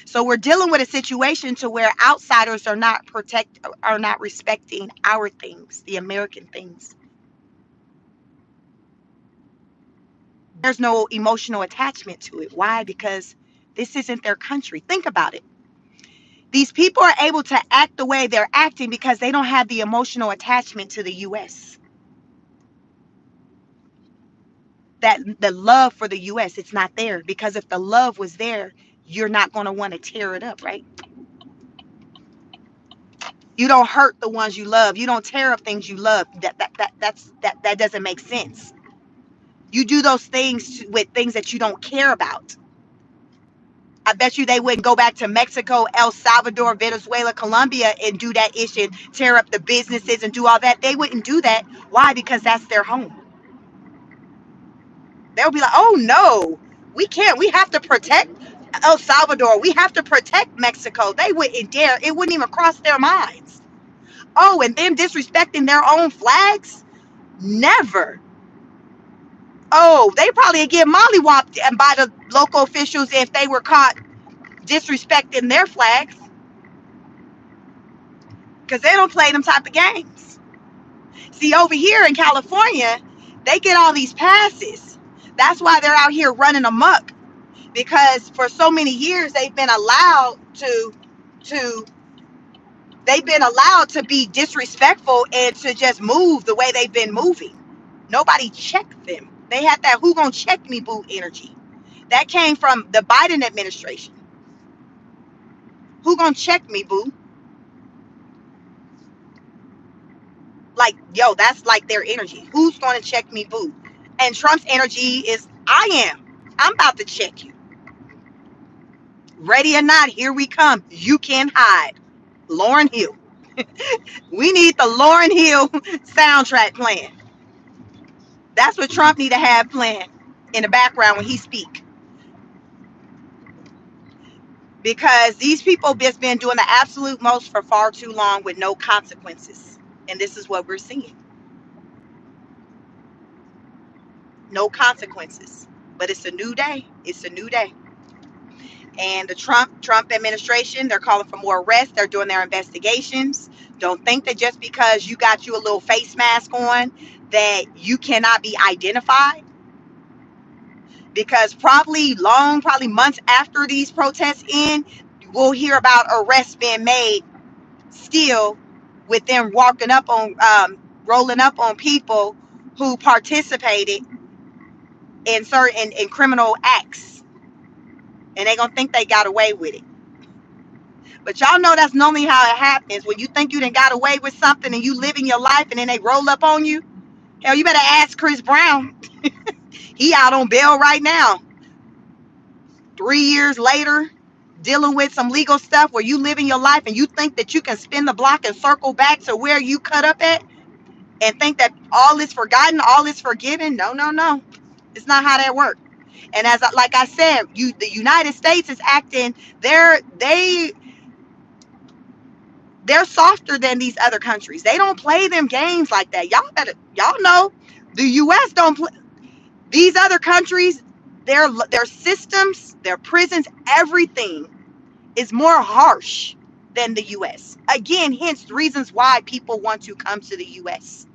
So we're dealing with a situation to where outsiders are not respecting our things, the American things. There's no emotional attachment to it. Why? Because this isn't their country. Think about it. These people are able to act the way they're acting because they don't have the emotional attachment to the US. That the love for the US, it's not there, because if the love was there, you're not going to want to tear it up, right? You don't hurt the ones you love. You don't tear up things you love. That doesn't make sense. You do those things with things that you don't care about. I bet you they wouldn't go back to Mexico, El Salvador, Venezuela, Colombia, and do that issue and tear up the businesses and do all that. They wouldn't do that. Why? Because that's their home. They'll be like, oh no, we can't. We have to protect El Salvador. We have to protect Mexico. They wouldn't dare. It wouldn't even cross their minds. Oh, and them disrespecting their own flags? Never. Oh, they probably get mollywopped by the local officials if they were caught disrespecting their flags, because they don't play them type of games. See, over here in California, they get all these passes. That's why they're out here running amok, because for so many years they've been allowed to they've been allowed to be disrespectful and to just move the way they've been moving. Nobody checked them. They had that "who gonna check me boo" energy. That came from the Biden administration. Who gonna check me boo? Like, yo, that's like their energy. Who's gonna check me boo? And Trump's energy is, I am. I'm about to check you. Ready or not, here we come. You can hide. Lauryn Hill. We need the Lauryn Hill soundtrack playing. That's what Trump need to have playing in the background when he speak. Because these people just been doing the absolute most for far too long with no consequences. And this is what we're seeing. No consequences. But it's a new day. It's a new day. And the Trump administration, they're calling for more arrests. They're doing their investigations. Don't think that just because you got you a little face mask on that you cannot be identified. Because probably months after these protests end, we'll hear about arrests being made still, with them rolling up on people who participated in certain in criminal acts, and they're gonna think they got away with it. But y'all know that's normally how it happens. When you think you done got away with something and you living your life, and then they roll up on you, Hell, you better ask Chris Brown. He out on bail right now. 3 years later, dealing with some legal stuff where you living your life and you think that you can spin the block and circle back to where you cut up at and think that all is forgotten, all is forgiven. No, no, no. It's not how that works. And like I said, the United States is acting, they they're softer than these other countries. They don't play them games like that. Y'all know the US don't play these other countries, their systems, their prisons, everything is more harsh than the US. Again, hence reasons why people want to come to the US.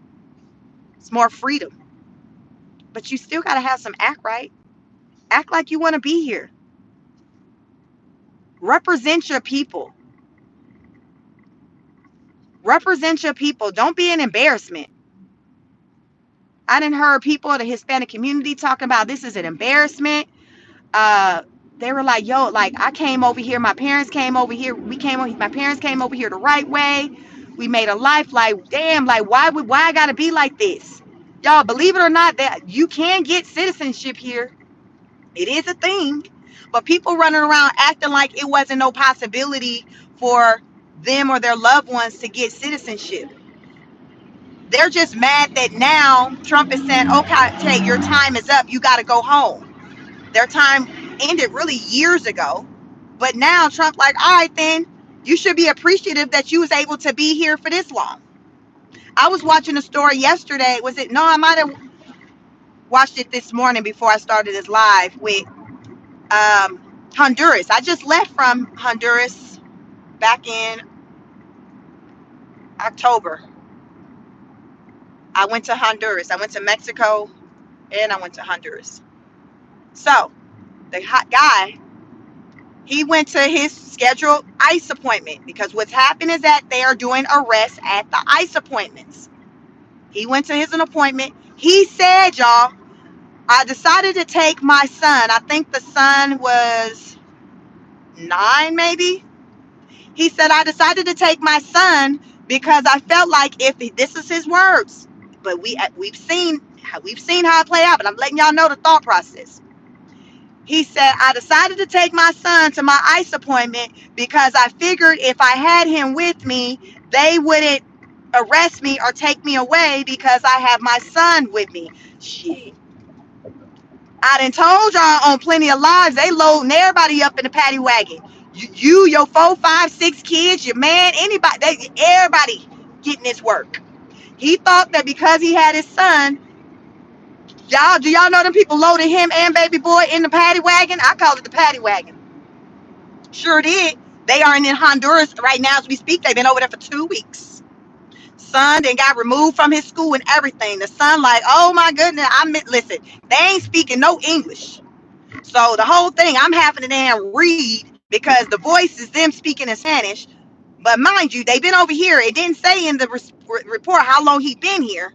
It's more freedom. But you still got to have some act right. Act like you want to be here. Represent your people. Represent your people. Don't be an embarrassment. I didn't heard people of the Hispanic community talking about this is an embarrassment. They were like, yo, like I came over here, my parents came over here, my parents came over here the right way. We made a life. Like, damn, like why I gotta be like this? Y'all, believe it or not, that you can get citizenship here. It is a thing. But people running around acting like it wasn't no possibility for them or their loved ones to get citizenship. They're just mad that now Trump is saying, okay, your time is up. You got to go home. Their time ended really years ago. But now Trump like, all right, then you should be appreciative that you was able to be here for this long. I was watching a story yesterday. I might have watched it this morning before I started this live with Honduras. I just left from Honduras back in October. I went to Honduras. I went to Mexico and I went to Honduras. So the hot guy, he went to his scheduled ICE appointment because what's happened is that they are doing arrests at the ICE appointments. He went to his appointment. He said, y'all, I decided to take my son. I think the son was 9, maybe. He said, I decided to take my son because I felt like this is his words, but we've seen how it play out. But I'm letting y'all know the thought process. He said, I decided to take my son to my ICE appointment because I figured if I had him with me, they wouldn't arrest me or take me away because I have my son with me. Shit. I done told y'all on Plenty of Lives, they loading everybody up in the paddy wagon. Your 4, 5, 6 kids, your man, anybody, everybody getting this work. He thought that because he had his son, do y'all know them people loaded him and baby boy in the paddy wagon? I call it the paddy wagon. Sure did. They are in Honduras right now as we speak. They've been over there for 2 weeks. Son then got removed from his school and everything. The son like, oh my goodness, listen, they ain't speaking no English. So the whole thing, I'm having to damn read because the voice is them speaking in Spanish. But mind you, they've been over here. It didn't say in the report how long he'd been here.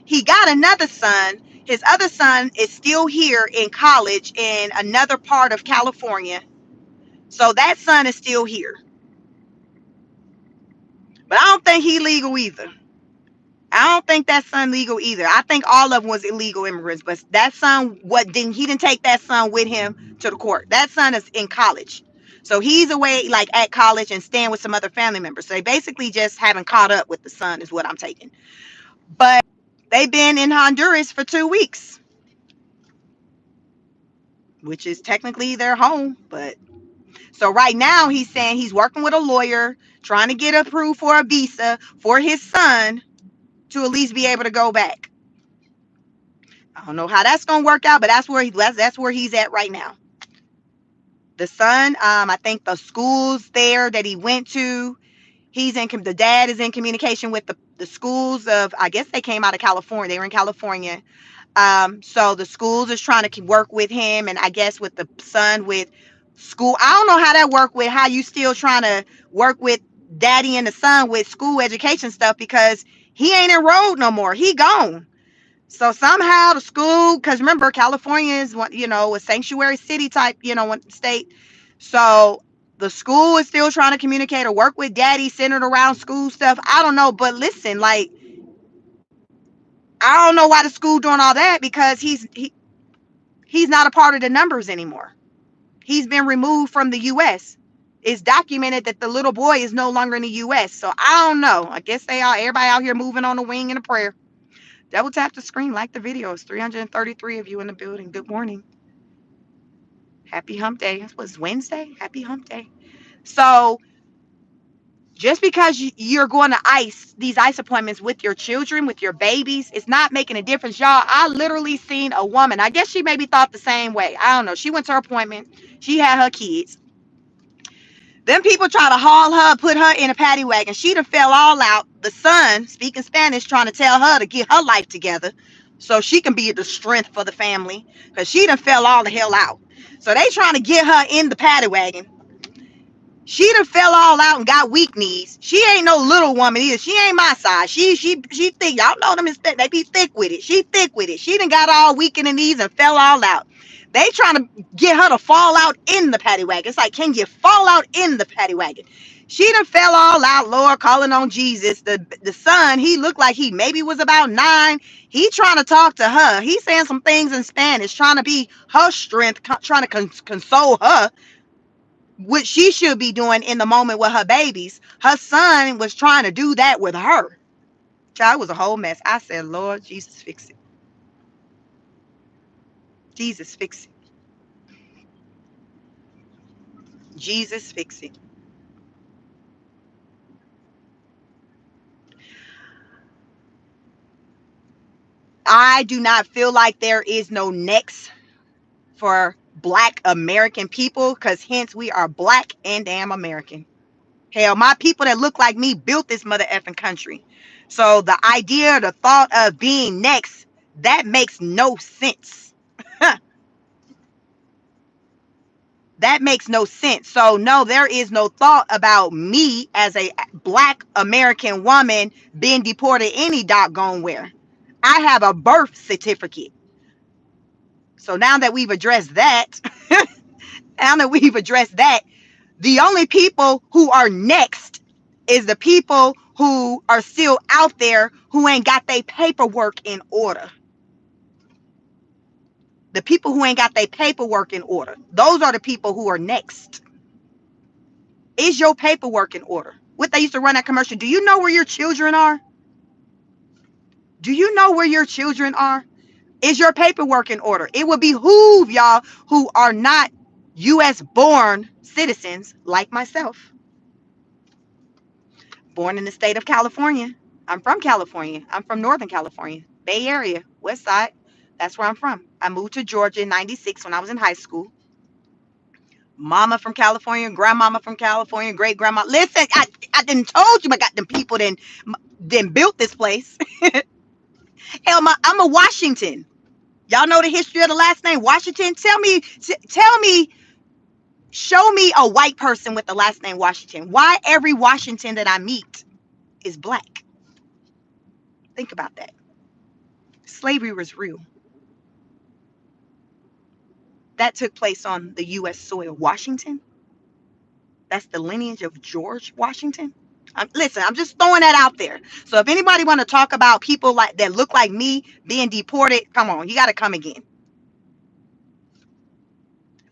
He got another son. His other son is still here in college in another part of California. So that son is still here. But I don't think he legal either. I don't think that son legal either. I think all of them was illegal immigrants, but that son he didn't take that son with him to the court. That son is in college. So he's away like at college and staying with some other family members. So they basically just haven't caught up with the son is what I'm taking. But they've been in Honduras for 2 weeks, which is technically their home. But so right now he's saying he's working with a lawyer, trying to get approved for a visa for his son to at least be able to go back. I don't know how that's gonna work out, but that's where he's at right now. The son, I think the schools there that he went to, the dad is in communication with the schools of, I guess they came out of California. They were in California. So the schools is trying to work with him, and I guess with the son with school. I don't know how that work with how you still trying to work with daddy and the son with school education stuff because he ain't enrolled no more. He gone. So somehow the school, because remember, California is a sanctuary city type, state. So the school is still trying to communicate or work with daddy centered around school stuff. I don't know. But listen, like, I don't know why the school doing all that, because he's not a part of the numbers anymore. He's been removed from the U.S. It's documented that the little boy is no longer in the U.S. So I don't know. I guess everybody out here moving on a wing and a prayer. Double tap the screen, like the video. It's 333 of you in the building. Good morning. Happy hump day. It was Wednesday. Happy hump day. So just because you're going to these ice appointments with your children, with your babies, it's not making a difference. Y'all, I literally seen a woman. I guess she maybe thought the same way. I don't know. She went to her appointment. She had her kids. Then people try to haul her, put her in a paddy wagon. She done fell all out. The son, speaking Spanish, trying to tell her to get her life together so she can be the strength for the family, because she done fell all the hell out. So they trying to get her in the paddy wagon. She done fell all out and got weak knees. She ain't no little woman either. She ain't my size. She thick. Y'all know them. They be thick with it. She thick with it. She done got all weak in the knees and fell all out. They trying to get her to fall out in the paddy wagon. It's like, can you fall out in the paddy wagon? She done fell all out, Lord, calling on Jesus. The son, he looked like he maybe was about 9. He trying to talk to her. He saying some things in Spanish, trying to be her strength, trying to console her, what she should be doing in the moment with her babies. Her son was trying to do that with her. Child, it was a whole mess. I said, Lord, Jesus, fix it. Jesus, fix it. Jesus, fix it. I do not feel like there is no next for Black American people, because hence we are Black and damn American. Hell, my people that look like me built this mother effing country. So the idea, the thought of being next, that makes no sense. That makes no sense. So no, there is no thought about me as a Black American woman being deported any doggone where. I have a birth certificate. So now that we've addressed that, the only people who are next is the people who are still out there who ain't got their paperwork in order. The people who ain't got their paperwork in order. Those are the people who are next. Is your paperwork in order? What they used to run that commercial. Do you know where your children are? Do you know where your children are? Is your paperwork in order? It would behoove y'all who are not U.S. born citizens like myself. Born in the state of California. I'm from California. I'm from Northern California, Bay Area, West Side. That's where I'm from. I moved to Georgia in '96 when I was in high school. Mama from California, grandmama from California, great grandma. Listen, I didn't told you I got them people then built this place. Hell, I'm a Washington. Y'all know the history of the last name Washington? Tell me, show me a white person with the last name Washington. Why every Washington that I meet is Black? Think about that. Slavery was real. That took place on the U.S. soil. Washington, that's the lineage of George Washington. Listen, I'm just throwing that out there. So if anybody want to talk about people like that look like me being deported, come on, you got to come again.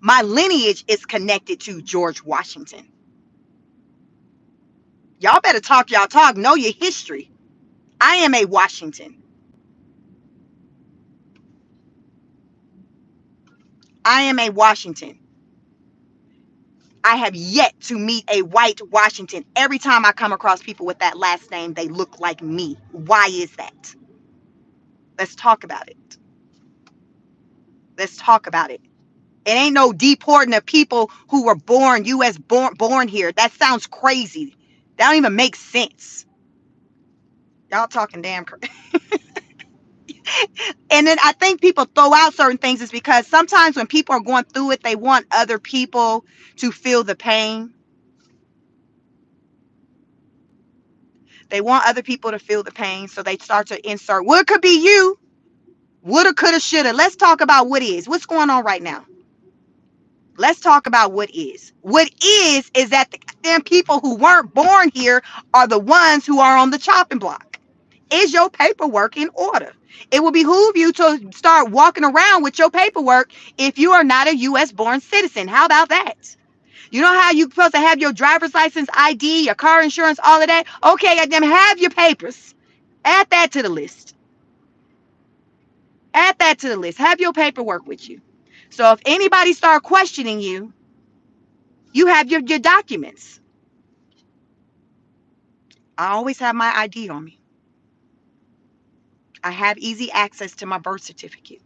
My lineage is connected to George Washington. Y'all better talk y'all talk. Know your history. I am a Washington. I am a Washington. I have yet to meet a white Washington. Every time I come across people with that last name, they look like me. Why is that? Let's talk about it. Let's talk about it. It ain't no deporting of people who were born U.S. born here. That sounds crazy. That don't even make sense. Y'all talking damn crazy. And then I think people throw out certain things is because sometimes when people are going through it, they want other people to feel the pain. They want other people to feel the pain. So they start to insert, well, it could be you. Woulda, coulda, shoulda. Let's talk about what is. What's going on right now? Let's talk about what is. What is that the damn people who weren't born here are the ones who are on the chopping block. Is your paperwork in order? It will behoove you to start walking around with your paperwork if you are not a U.S. born citizen. How about that? You know how you supposed to have your driver's license, ID, your car insurance, all of that? Okay, then have your papers. Add that to the list. Add that to the list. Have your paperwork with you. So if anybody start questioning you, you have your documents. I always have my ID on me. I have easy access to my birth certificate.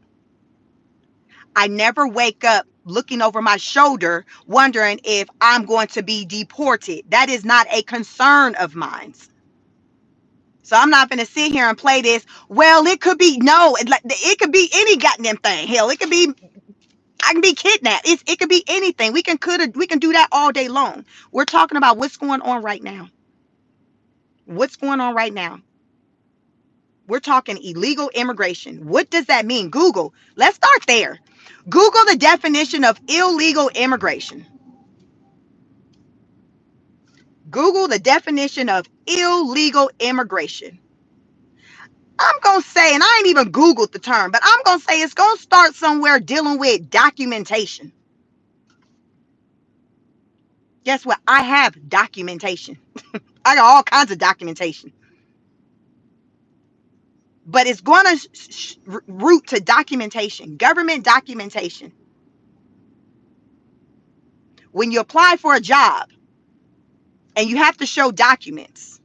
I never wake up looking over my shoulder wondering if I'm going to be deported. That is not a concern of mine. So I'm not going to sit here and play this. Well, it could be no, it could be any goddamn thing. Hell, it could be I can be kidnapped. It could be anything. We can do that all day long. We're talking about what's going on right now. What's going on right now? We're talking illegal immigration. What does that mean? Google. Let's start there. Google the definition of illegal immigration. Google the definition of illegal immigration. I'm going to say, and I ain't even Googled the term, but I'm going to say it's going to start somewhere dealing with documentation. Guess what? I have documentation. I got all kinds of documentation. But it's going to root to documentation, government documentation. When you apply for a job and you have to show documents,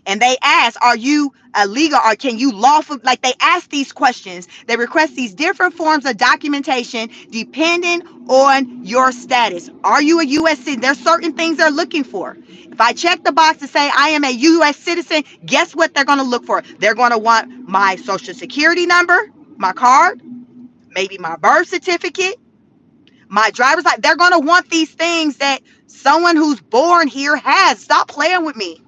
and they ask, are you illegal or can you lawful, like they ask these questions, they request these different forms of documentation depending on your status. Are you a U.S. citizen? There's certain things they're looking for. If I check the box to say I am a U.S. citizen, guess what they're going to look for? They're going to want my social security number, my card, maybe my birth certificate, my driver's license. They're going to want these things that someone who's born here has. Stop playing with me.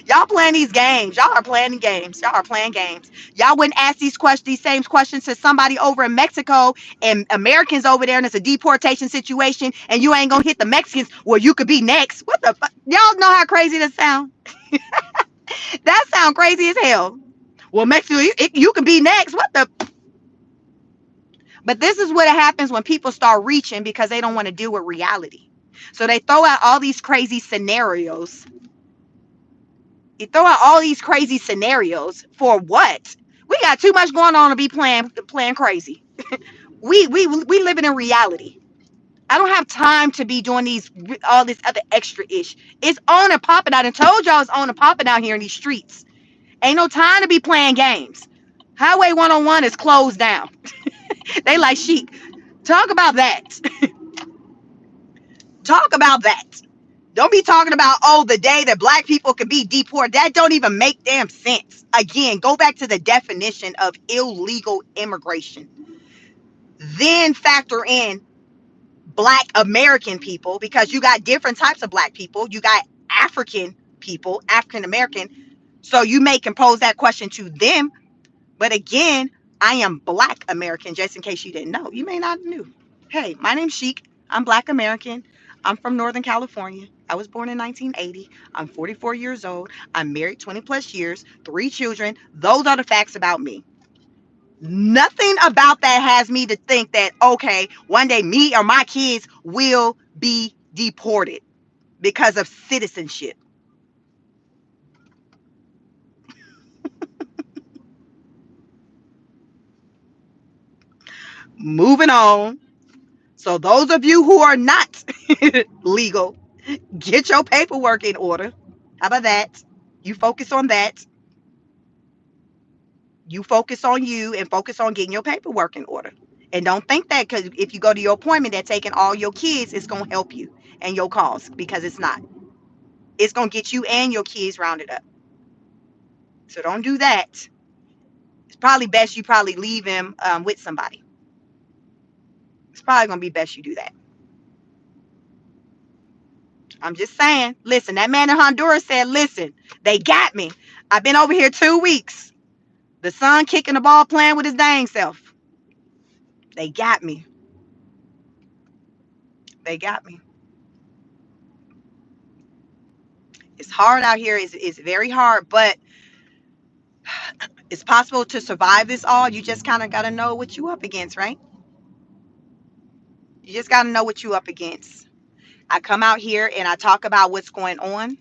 Y'all playing these games. Y'all are playing games. Y'all are playing games. Y'all wouldn't ask these same questions to somebody over in Mexico and Americans over there, and it's a deportation situation, and you ain't gonna hit the Mexicans. Well, you could be next. What the fuck? Y'all know how crazy that sound? That sound crazy as hell. Well, Mexico, you can be next. What the? But this is what happens when people start reaching because they don't want to deal with reality. So they throw out all these crazy scenarios. You throw out all these crazy scenarios for what? We got too much going on to be playing crazy. We living in reality. I don't have time to be doing all this other extra ish. It's on and popping out. And told y'all it's on and popping out here in these streets. Ain't no time to be playing games. Highway 101 is closed down. They like chic. Talk about that. Talk about that. Don't be talking about, oh, the day that black people could be deported. That don't even make damn sense. Again, go back to the definition of illegal immigration. Then factor in black American people, because you got different types of black people. You got African people, African American. So you may compose that question to them. But again, I am black American, just in case you didn't know. You may not know. Hey, my name's Sheik. I'm black American. I'm from Northern California. I was born in 1980. I'm 44 years old. I'm married 20 plus years, 3 children. Those are the facts about me. Nothing about that has me to think that, okay, one day me or my kids will be deported because of citizenship. Moving on. So those of you who are not legal, get your paperwork in order. How about that? You focus on that. You focus on you and focus on getting your paperwork in order. And don't think that because if you go to your appointment, that taking all your kids is going to help you and your cause, because it's not. It's going to get you and your kids rounded up. So don't do that. It's probably best you probably leave him with somebody. It's probably going to be best you do that. I'm just saying. Listen, that man in Honduras said, listen, they got me. I've been over here 2 weeks. The son kicking the ball, playing with his dang self. They got me. They got me. It's hard out here. It's very hard, but It's possible to survive this all. You just kind of got to know what you up against, right? You just got to know what you up against. I come out here and I talk about what's going on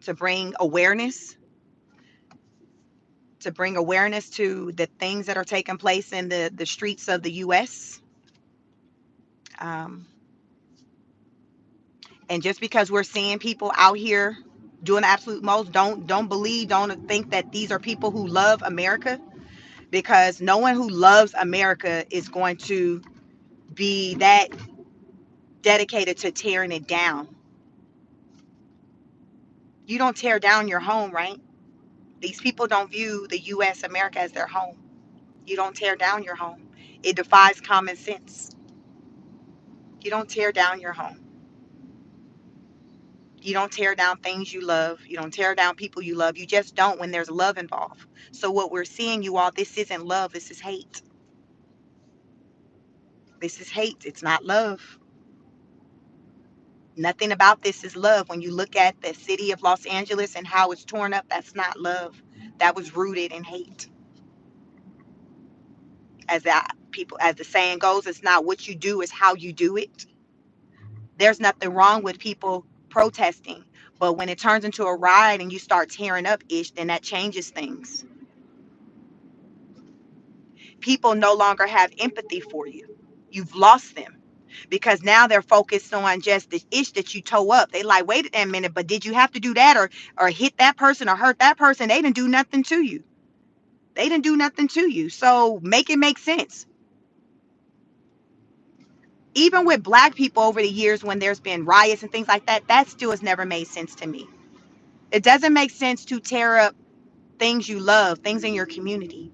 to bring awareness, to the things that are taking place in the streets of the U.S. Um, and just because we're seeing people out here doing the absolute most, don't think that these are people who love America, because no one who loves America is going to be that dedicated to tearing it down. You don't tear down your home, right? These people don't view the U.S. America as their home. You don't tear down your home. It defies common sense. You don't tear down your home. You don't tear down things you love. You don't tear down people you love. You just don't when there's love involved. So what we're seeing, you all, this isn't love. This is hate. This is hate. It's not love. Nothing about this is love. When you look at the city of Los Angeles and how it's torn up, that's not love. That was rooted in hate. As the saying goes, it's not what you do, it's how you do it. There's nothing wrong with people protesting, but when it turns into a riot and you start tearing up ish, then that changes things. People no longer have empathy for you. You've lost them, because now they're focused on just the ish that you toe up. They like, wait a minute, but did you have to do that, or hit that person or hurt that person? They didn't do nothing to you. They didn't do nothing to you. So make it make sense. Even with black people over the years, when there's been riots and things like that, that still has never made sense to me. It doesn't make sense to tear up things you love, things in your community.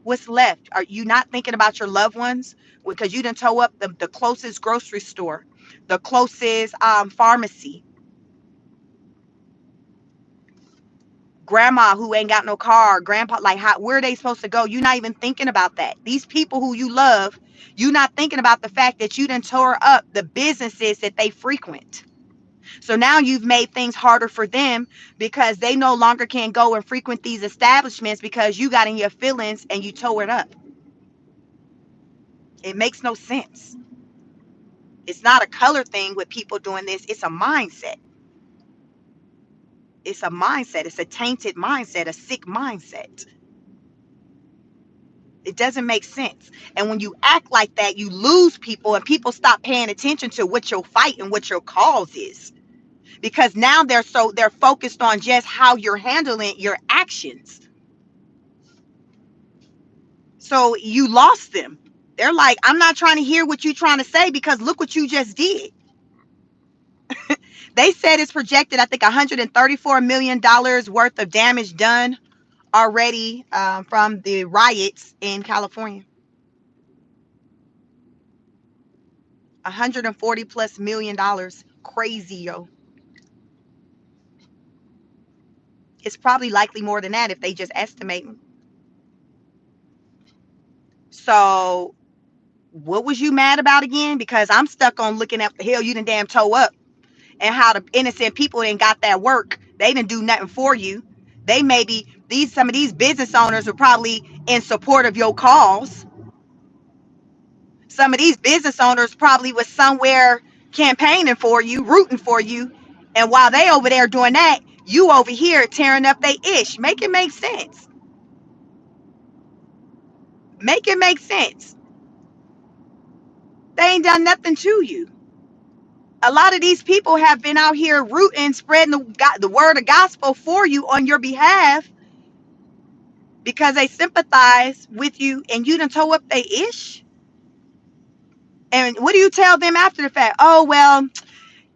What's left? Are you not thinking about your loved ones? Because you didn't tow up the closest grocery store, the closest pharmacy, grandma who ain't got no car, grandpa, like, how, where are they supposed to go? You're not even thinking about that. These people who you love, you're not thinking about the fact that you done tore up the businesses that they frequent. So now you've made things harder for them, because they no longer can go and frequent these establishments because you got in your feelings and you tore it up. It makes no sense. It's not a color thing with people doing this. It's a mindset. It's a mindset. It's a tainted mindset, a sick mindset. It doesn't make sense. And when you act like that, you lose people, and people stop paying attention to what your fight and what your cause is. Because now they're focused on just how you're handling your actions. So you lost them. They're like, I'm not trying to hear what you're trying to say, because look what you just did. They said it's projected, I think, $134 million worth of damage done already from the riots in California. 140 plus million dollars. Crazy, yo. It's probably likely more than that if they just estimating. So what was you mad about again? Because I'm stuck on looking at the hell you done damn toe up, and how the innocent people ain't got that work. They didn't do nothing for you. They maybe some of these business owners are probably in support of your cause. Some of these business owners probably was somewhere campaigning for you, rooting for you. And while they over there doing that, you over here tearing up they ish. Make it make sense. Make it make sense. They ain't done nothing to you. A lot of these people have been out here rooting, spreading the word of gospel for you on your behalf, because they sympathize with you, and you done toe up they ish. And what do you tell them after the fact? Oh, well,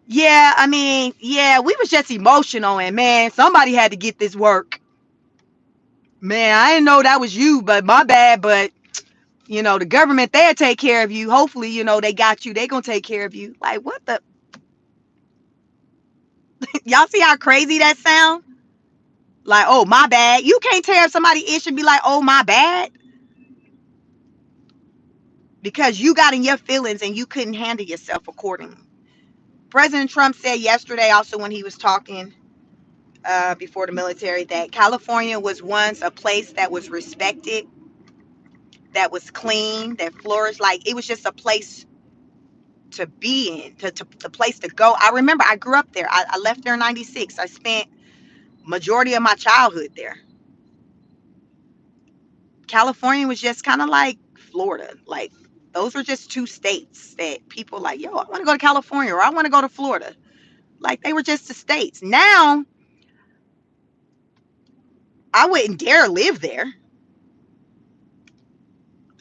yeah, I mean, yeah, we was just emotional, and man, somebody had to get this work. Man, I didn't know that was you, but my bad. But the government, they'll take care of you. Hopefully, they got you. They gonna take care of you. Like, what the? Y'all see how crazy that sound? Like, oh, my bad. You can't tear somebody ish and be like, oh, my bad, because you got in your feelings and you couldn't handle yourself accordingly. President Trump said yesterday, also when he was talking, before the military, that California was once a place that was respected, that was clean, that flourished. Like it was just a place to be in, to the place to go. I remember I grew up there. I left there in '96. I spent majority of my childhood there. California was just kind of like Florida. Like those were just two states that people like, yo, I want to go to California or I want to go to Florida. Like they were just the states. Now I wouldn't dare live there.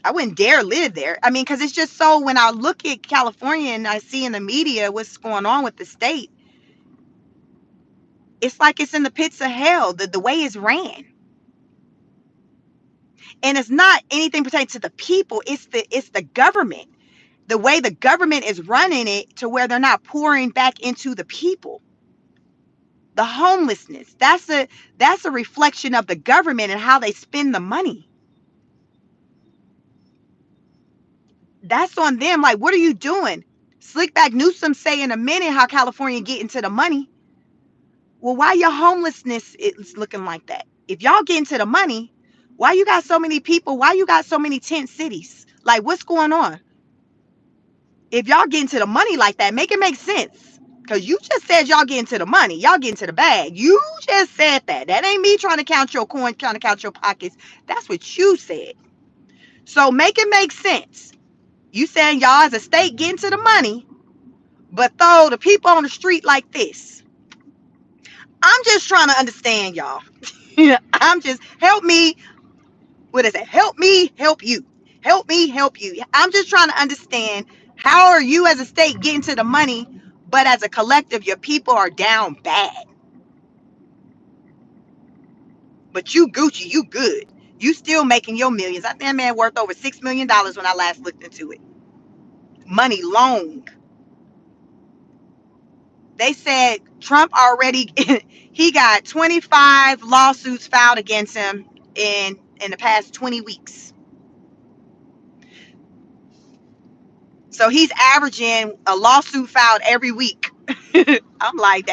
I wouldn't dare live there. I mean, because it's just so when I look at California and I see in the media what's going on with the state, it's like it's in the pits of hell, the way it's ran. And it's not anything pertaining to the people, it's the government. The way the government is running it to where they're not pouring back into the people. The homelessness, that's a reflection of the government and how they spend the money. That's on them. Like, what are you doing? Slickback Newsom say in a minute how California get into the money. Well, why your homelessness is looking like that? If y'all get into the money, why you got so many people? Why you got so many tent cities? Like, what's going on? If y'all get into the money like that, make it make sense. Because you just said y'all get into the money. Y'all get into the bag. You just said that. That ain't me trying to count your coins, trying to count your pockets. That's what you said. So make it make sense. You saying y'all as a state get into the money, but throw the people on the street like this. I'm just trying to understand y'all. I'm just, help me. What is it? Help me, help you. Help me, help you. I'm just trying to understand, how are you as a state getting to the money, but as a collective, your people are down bad. But you Gucci, you good. You still making your millions. I think that man worth over $6 million when I last looked into it. Money long. They said Trump already he got 25 lawsuits filed against him in the past 20 weeks. So he's averaging a lawsuit filed every week. I'm like,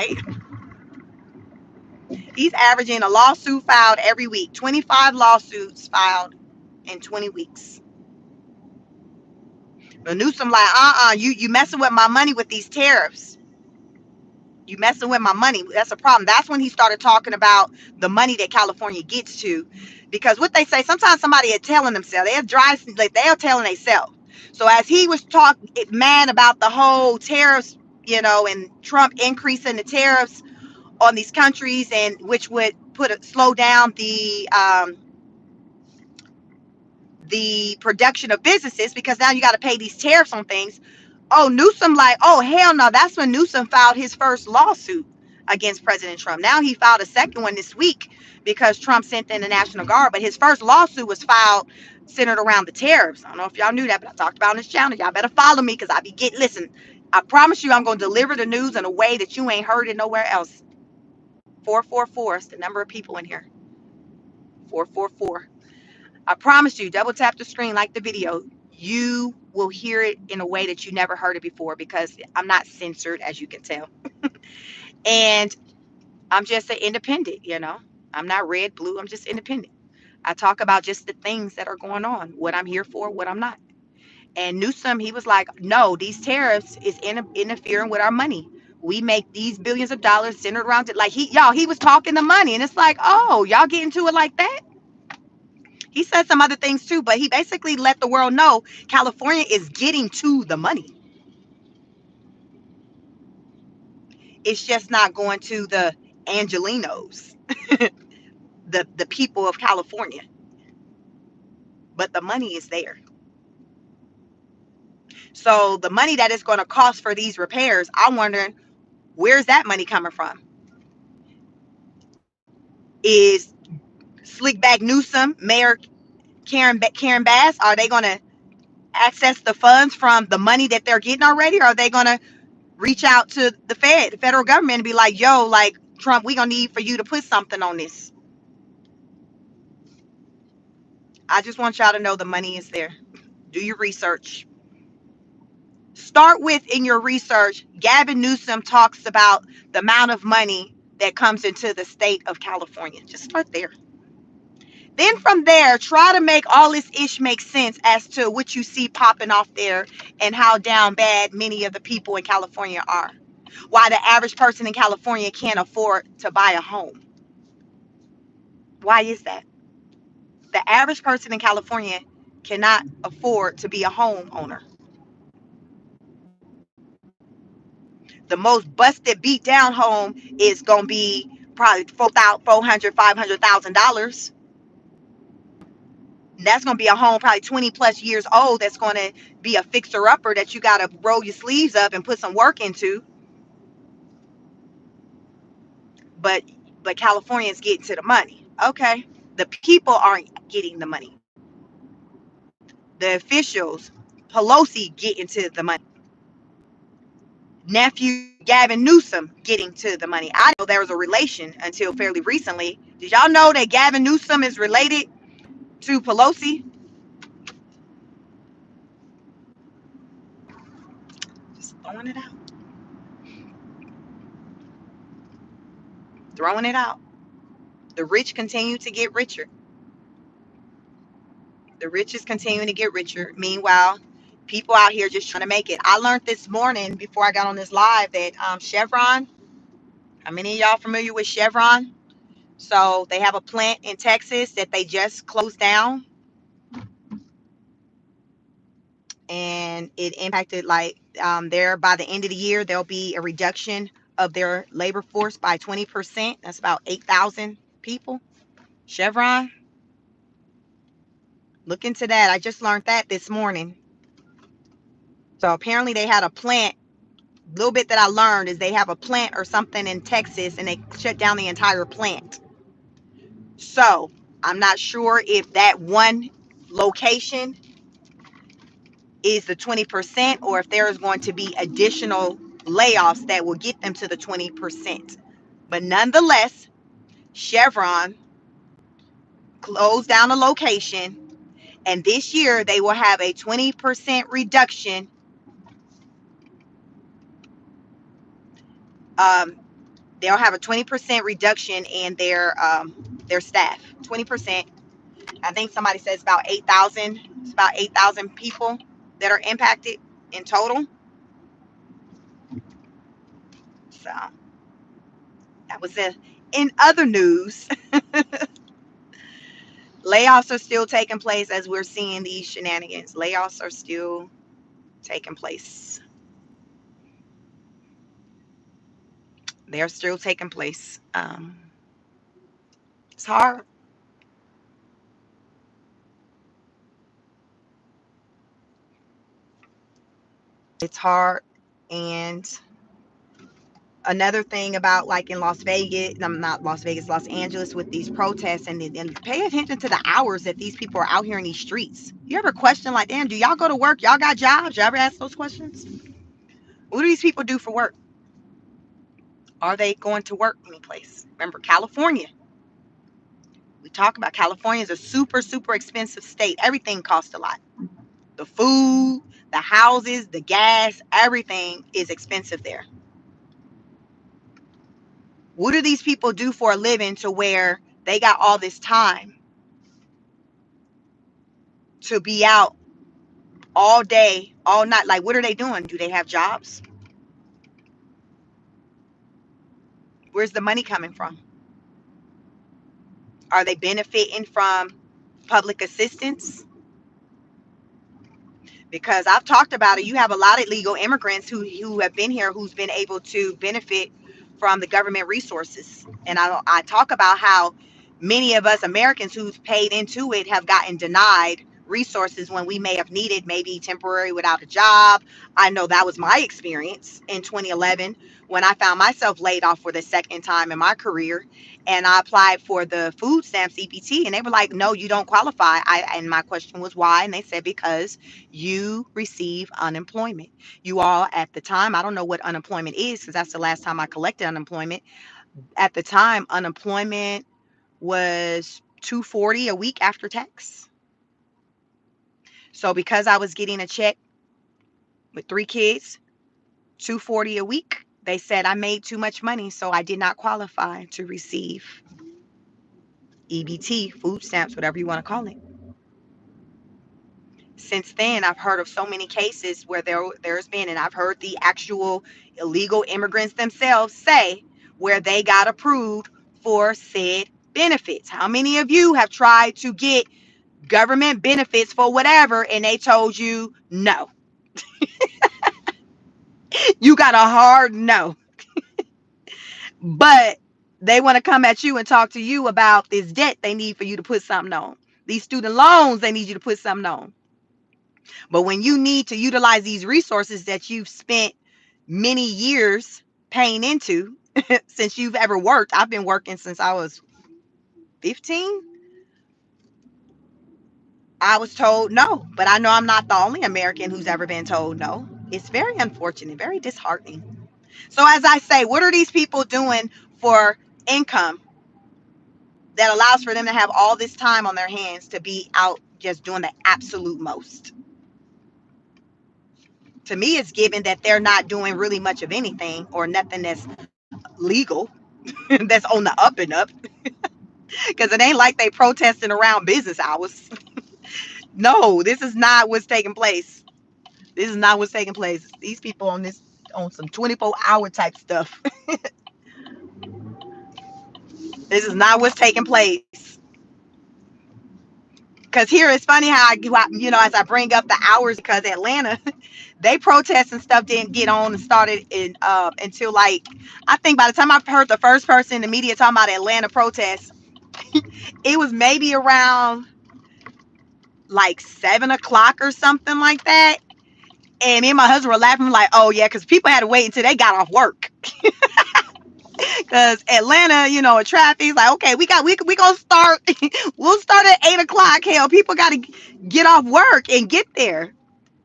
he's averaging a lawsuit filed every week. 25 lawsuits filed in 20 weeks. But Newsom like, you messing with my money with these tariffs. You messing with my money. That's a problem. That's when he started talking about the money that California gets to. Because what they say, sometimes somebody is telling themselves, they're telling themselves. So as he was talking mad about the whole tariffs, and Trump increasing the tariffs on these countries, and which would slow down the production of businesses, because now you got to pay these tariffs on things. Oh, Newsom like, oh, hell no. That's when Newsom filed his first lawsuit against President Trump. Now he filed a second one this week because Trump sent in the National Guard. But his first lawsuit was filed centered around the tariffs. I don't know if y'all knew that, but I talked about on this channel. Y'all better follow me because listen, I promise you I'm going to deliver the news in a way that you ain't heard it nowhere else. 444 is the number of people in here. 444. I promise you, double tap the screen, like the video. You will hear it in a way that you never heard it before, because I'm not censored, as you can tell. And I'm just an independent. I'm not red, blue. I'm just independent. I talk about just the things that are going on, what I'm here for, what I'm not. And Newsom, he was like, no, these tariffs is interfering with our money. We make these billions of dollars centered around it. Like he was talking the money, and it's like, oh, y'all get into it like that. He said some other things too, but he basically let the world know California is getting to the money. It's just not going to the Angelinos, the people of California. But the money is there. So the money that it's going to cost for these repairs, I'm wondering, where's that money coming from? Is Slickback Newsom, Mayor Karen Bass, are they going to access the funds from the money that they're getting already? Or are they going to reach out to the federal government, and be like, yo, like, Trump, we gonna need for you to put something on this? I just want y'all to know the money is there. Do your research. Start with, in your research, Gavin Newsom talks about the amount of money that comes into the state of California. Just start there. Then from there, try to make all this ish make sense as to what you see popping off there and how down bad many of the people in California are. Why the average person in California can't afford to buy a home. Why is that? The average person in California cannot afford to be a homeowner. The most busted, beat down home is gonna be probably $400,000, $500,000. That's gonna be a home probably 20 plus years old. That's gonna be a fixer upper that you gotta roll your sleeves up and put some work into. But Californians getting to the money. Okay, the people aren't getting the money. The officials, Pelosi getting to the money. Nephew Gavin Newsom getting to the money. I know there was a relation until fairly recently. Did y'all know that Gavin Newsom is related to Pelosi? Just throwing it out. Throwing it out. The rich continue to get richer. The rich is continuing to get richer. Meanwhile, people out here just trying to make it. I learned this morning before I got on this live that Chevron, how many of y'all familiar with Chevron? So they have a plant in Texas that they just closed down, and it impacted like there by the end of the year, there'll be a reduction of their labor force by 20%. That's about 8,000 people. Chevron, look into that. I just learned that this morning. So apparently they had a plant. Little bit that I learned is they have a plant or something in Texas and they shut down the entire plant. So I'm not sure if that one location is the 20% or if there is going to be additional layoffs that will get them to the 20%. But nonetheless, Chevron closed down a location, and this year they will have a 20% reduction. Um, they'll have a 20% reduction in their staff. 20%. I think somebody says about 8,000. It's about 8,000 people that are impacted in total. So that was it. In other news, layoffs are still taking place as we're seeing these shenanigans. Layoffs are still taking place. They're still taking place. It's hard. It's hard. And another thing about like in Las Vegas, I'm not Las Vegas, Los Angeles with these protests and pay attention to the hours that these people are out here in these streets. You ever question like, damn, do y'all go to work? Y'all got jobs? You ever ask those questions? What do these people do for work? Are they going to work anyplace? Remember, California. We talk about California is a super, super expensive state. Everything costs a lot. The food, the houses, the gas, everything is expensive there. What do these people do for a living to where they got all this time to be out all day, all night? Like, what are they doing? Do they have jobs? Where's the money coming from? Are they benefiting from public assistance? Because I've talked about it. You have a lot of illegal immigrants who have been here who's been able to benefit from the government resources. And I talk about how many of us Americans who've paid into it have gotten denied resources when we may have needed, maybe temporary without a job. I know that was my experience in 2011 when I found myself laid off for the second time in my career, and I applied for the food stamps EBT, and they were like, no, you don't qualify. And my question was why, and they said because you receive unemployment. You all at the time, I don't know what unemployment is because that's the last time I collected unemployment. At the time, unemployment was $240 a week after tax. So because I was getting a check with 3 kids, $240 a week, They said I made too much money, so I did not qualify to receive EBT, food stamps, whatever you want to call it. Since then, I've heard of so many cases where there's been, and I've heard the actual illegal immigrants themselves say where they got approved for said benefits. How many of you have tried to get government benefits for whatever and they told you no? You got a hard no. But they want to come at you and talk to you about this debt they need for you to put something on. These student loans, they need you to put something on. But when you need to utilize these resources that you've spent many years paying into since you've ever worked, I've been working since I was 15. I was told no, but I know I'm not the only American who's ever been told no. It's very unfortunate, very disheartening. So, as I say, what are these people doing for income that allows for them to have all this time on their hands to be out just doing the absolute most? To me, it's given that they're not doing really much of anything or nothing that's legal, that's on the up and up, because it ain't like they protesting around business hours. No, this is not what's taking place. This is not what's taking place. These people on some 24-hour type stuff. This is not what's taking place. Because here it's funny how as I bring up the hours, because Atlanta, they protests and stuff didn't get on and started until, like, I think by the time I heard the first person in the media talking about Atlanta protests, it was maybe around like 7 o'clock or something like that. And me and my husband were laughing like, oh yeah, because people had to wait until they got off work. Because Atlanta, traffic's like, okay, we gonna start. We'll start at 8 o'clock. Hell, people got to get off work and get there.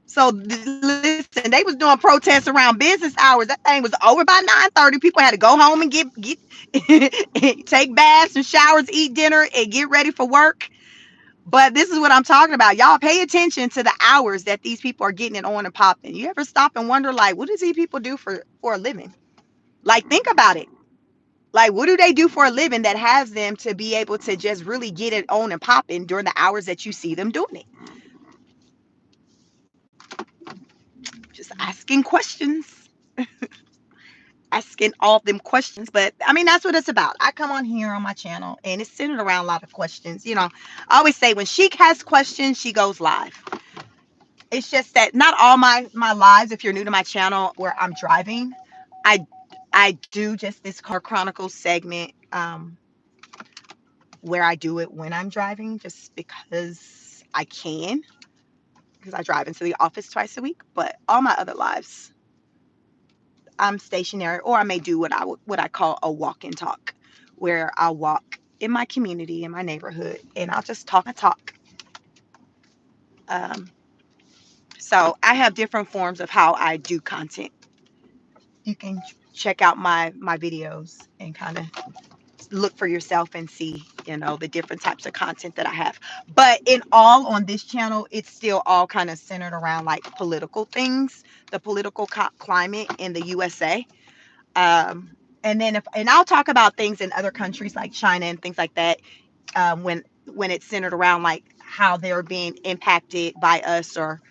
So listen, they was doing protests around business hours. That thing was over by 9:30. People had to go home and get take baths and showers, eat dinner, and get ready for work. But this is what I'm talking about. Y'all pay attention to the hours that these people are getting it on and popping. You ever stop and wonder, like, what does these people do for a living? Like, think about it. Like, what do they do for a living that has them to be able to just really get it on and popping during the hours that you see them doing it? Just asking questions. Asking all of them questions. But I mean, that's what it's about. I come on here on my channel and it's centered around a lot of questions. I always say when Sheik has questions, she goes live. It's just that not all my lives, if you're new to my channel where I'm driving, I do just this Car Chronicles segment where I do it when I'm driving, just because I can, because I drive into the office twice a week. But all my other lives, I'm stationary, or I may do what I call a walk and talk, where I'll walk in my community, in my neighborhood, and I'll just talk and talk. So I have different forms of how I do content. You can check out my videos and kind of look for yourself and see, the different types of content that I have. But in all, on this channel, it's still all kind of centered around like political things, the political climate in the USA. And then and I'll talk about things in other countries like China and things like that, when it's centered around like how they're being impacted by us, or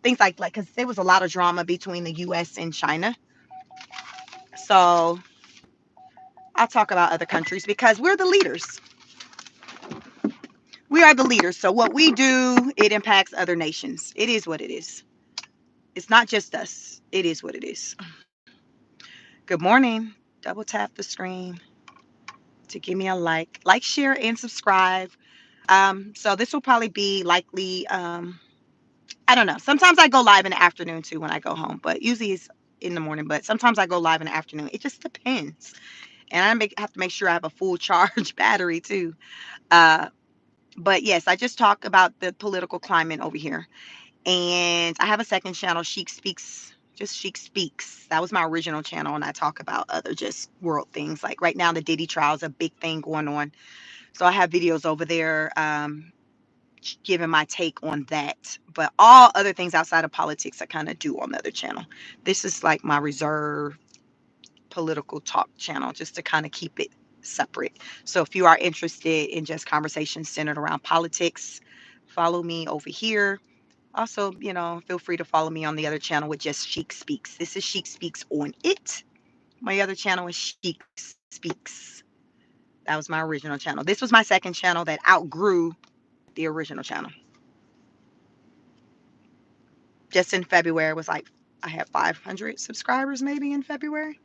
things like because there was a lot of drama between the US and China. So I'll talk about other countries because we're the leaders. We are the leaders. So what we do, it impacts other nations. It is what it is. It's not just us. It is what it is. Good morning. Double tap the screen to give me a like, share, and subscribe. So this will probably be likely, I don't know. Sometimes I go live in the afternoon too when I go home, but usually it's in the morning. But sometimes I go live in the afternoon. It just depends. And I have to make sure I have a full charge battery too. But yes, I just talk about the political climate over here. And I have a second channel, Sheik Speaks. Just Sheik Speaks. That was my original channel, and I talk about other just world things. Like right now, the Diddy trial is a big thing going on. So I have videos over there. giving my take on that. But all other things outside of politics, I kind of do on the other channel. This is like my reserve political talk channel, just to kind of keep it separate. So if you are interested in just conversations centered around politics, follow me over here. Also, feel free to follow me on the other channel with just Chic Speaks. This is Chic Speaks on it. My other channel is Chic Speaks. That was my original channel. This was my second channel that outgrew the original channel. Just in February, it was like I had 500 subscribers maybe in February.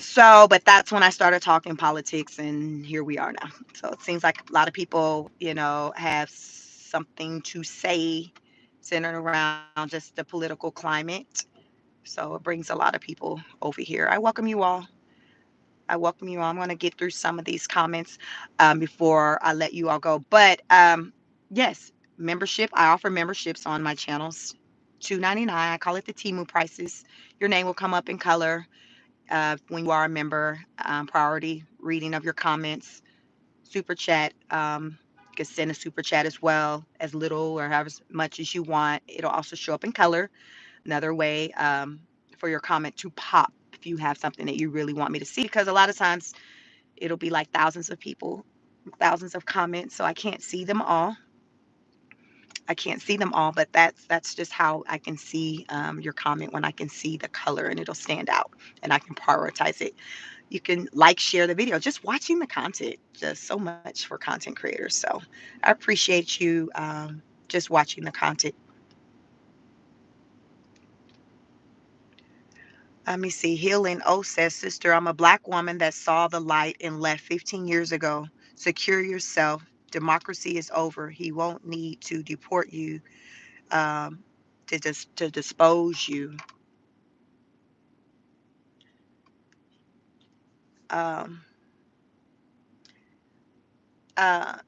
So, but that's when I started talking politics, and here we are now. So it seems like a lot of people, have something to say centered around just the political climate. So it brings a lot of people over here. I welcome you all. I'm going to get through some of these comments before I let you all go. But yes, membership. I offer memberships on my channels. $2.99. I call it the Temu prices. Your name will come up in color when you are a member. Priority reading of your comments. Super chat. You can send a super chat as well, as little or however much as you want. It'll also show up in color. Another way for your comment to pop if you have something that you really want me to see, because a lot of times it'll be like thousands of people, thousands of comments, so I can't see them all. But that's just how I can see your comment, when I can see the color and it'll stand out and I can prioritize it. You can like, share the video. Just watching the content, just so much for content creators. So I appreciate you just watching the content. Let me see. Healing O says, sister, I'm a Black woman that saw the light and left 15 years ago. Secure yourself. Democracy is over. He won't need to deport you um, to dispose you. Um, uh,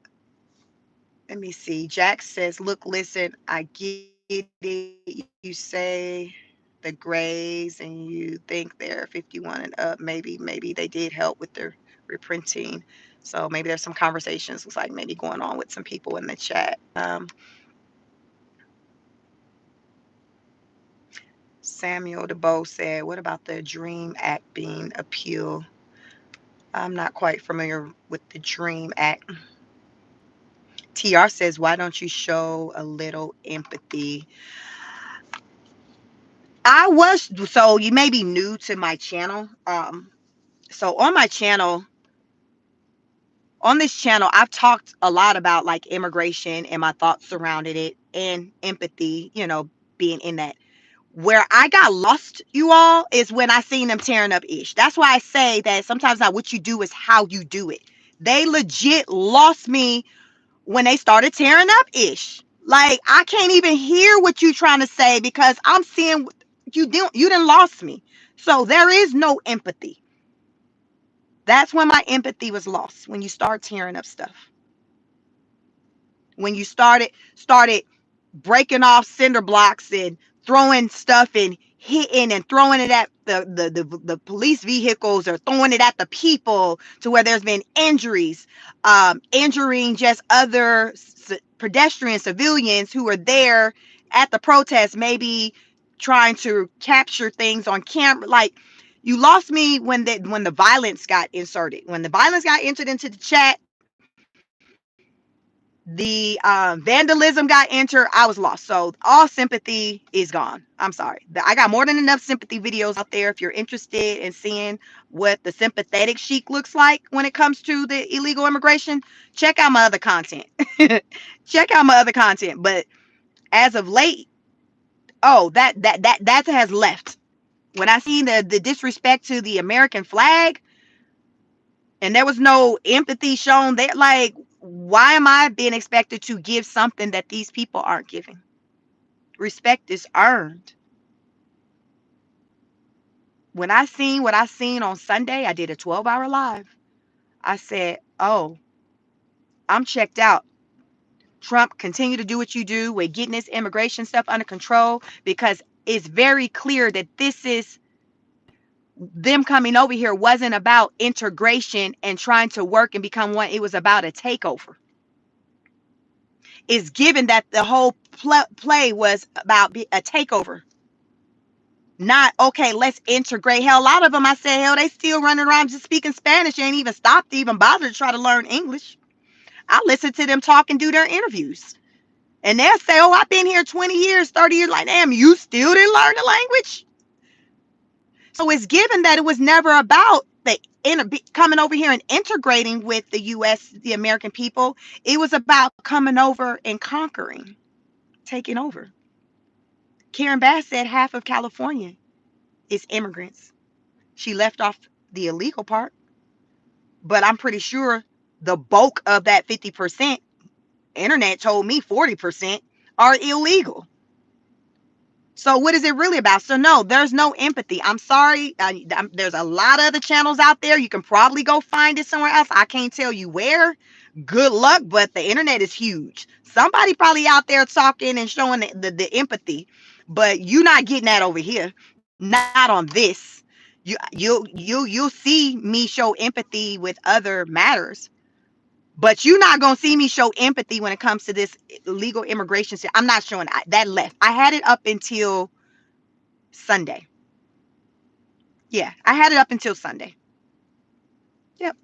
Let me see. Jack says, look, listen, I get it. You say the grays and you think they're 51 and up. Maybe they did help with their reprinting. So maybe there's some conversations, looks like maybe going on with some people in the chat. Samuel DeBoe said, what about the DREAM Act being appealed? I'm not quite familiar with the DREAM Act. TR says, why don't you show a little empathy? So you may be new to my channel. So on my channel, on this channel, I've talked a lot about like immigration and my thoughts surrounding it and empathy, being in that. Where I got lost, you all, is when I seen them tearing up Ish. That's why I say that sometimes not what you do is how you do it. They legit lost me when they started tearing up Ish. Like I can't even hear what you trying to say because I'm seeing you didn't lost me. So there is no empathy. That's when my empathy was lost, when you start tearing up stuff. When you started breaking off cinder blocks and throwing stuff and hitting and throwing it at the police vehicles, or throwing it at the people to where there's been injuries, injuring just other pedestrian civilians who are there at the protest, maybe trying to capture things on camera. Like, you lost me when the violence got inserted. When the violence got entered into the chat, the vandalism got entered, I was lost. So all sympathy is gone. I'm sorry. I got more than enough sympathy videos out there. If you're interested in seeing what the sympathetic chic looks like when it comes to the illegal immigration, check out my other content. Check out my other content. But as of late, that has left. When I seen the disrespect to the American flag, and there was no empathy shown there, like, why am I being expected to give something that these people aren't giving? Respect is earned. When I seen what I seen on Sunday, I did a 12-hour live. I said, oh, I'm checked out. Trump, continue to do what you do with getting this immigration stuff under control, because it's very clear that this is them coming over here wasn't about integration and trying to work and become one. It was about a takeover. It's given that the whole play was about a takeover. Not, okay, let's integrate. Hell, a lot of them, I said, hell, they still running around just speaking Spanish. They ain't even stopped to even bother to try to learn English. I listen to them talk and do their interviews. And they'll say, oh, I've been here 20 years, 30 years. Like, damn, you still didn't learn the language? So it's given that it was never about the coming over here and integrating with the U.S., the American people. It was about coming over and conquering, taking over. Karen Bass said half of California is immigrants. She left off the illegal part, but I'm pretty sure the bulk of that 50%, internet told me 40%, are illegal. So what is it really about? So no, there's no empathy. I'm sorry. There's a lot of other channels out there. You can probably go find it somewhere else. I can't tell you where. Good luck, but the internet is huge. Somebody probably out there talking and showing the empathy, but you're not getting that over here. Not on this. You'll see me show empathy with other matters, but you're not gonna see me show empathy when it comes to this illegal immigration. I'm not showing that left. I had it up until Sunday. Yeah, I had it up until Sunday. Yep,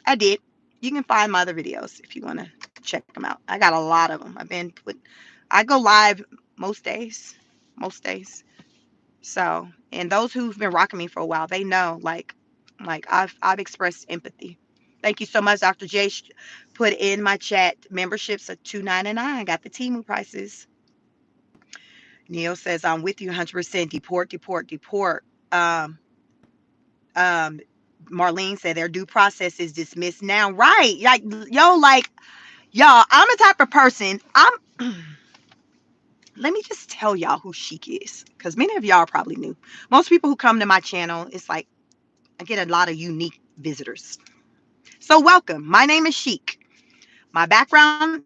I did. You can find my other videos if you want to check them out. I got a lot of them. I go live most days, most days. So, and those who've been rocking me for a while, they know, like I've expressed empathy. Thank you so much, Dr. J. Put in my chat memberships at $2.99. Got the Temu prices. Neil says I'm with you 100%. Deport, deport, deport. Um, um, Marlene said their due process is dismissed now. Right. Like, y'all, I'm the type of person, let me just tell y'all who Chic is, because many of y'all probably knew. Most people who come to my channel, it's like I get a lot of unique visitors. So welcome. My name is Chic. My background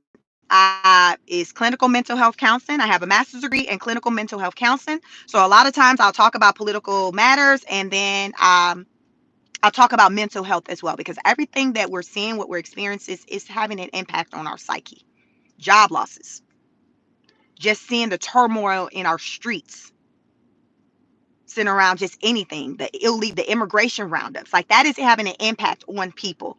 is clinical mental health counseling. I have a master's degree in clinical mental health counseling. So a lot of times I'll talk about political matters, and then I'll talk about mental health as well, because everything that we're seeing, what we're experiencing, is having an impact on our psyche. Job losses, just seeing the turmoil in our streets, sitting around just anything, the immigration roundups, like that is having an impact on people.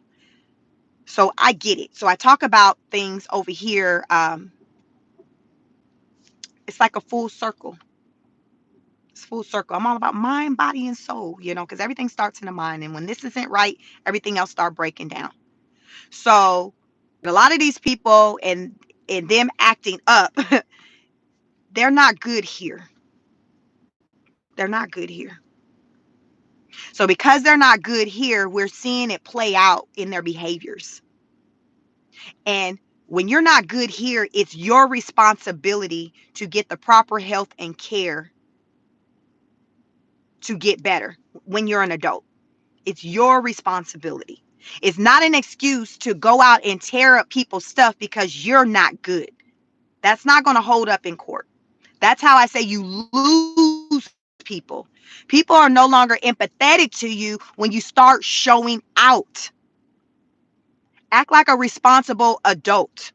So I get it. So I talk about things over here. It's like a full circle. It's full circle. I'm all about mind, body, and soul, because everything starts in the mind. And when this isn't right, everything else start breaking down. So a lot of these people and them acting up, they're not good here. They're not good here. So because they're not good here, we're seeing it play out in their behaviors. And when you're not good here, it's your responsibility to get the proper health and care to get better when you're an adult. It's your responsibility. It's not an excuse to go out and tear up people's stuff because you're not good. That's not going to hold up in court. That's how I say you lose people. People are no longer empathetic to you when you start showing out. Act like a responsible adult.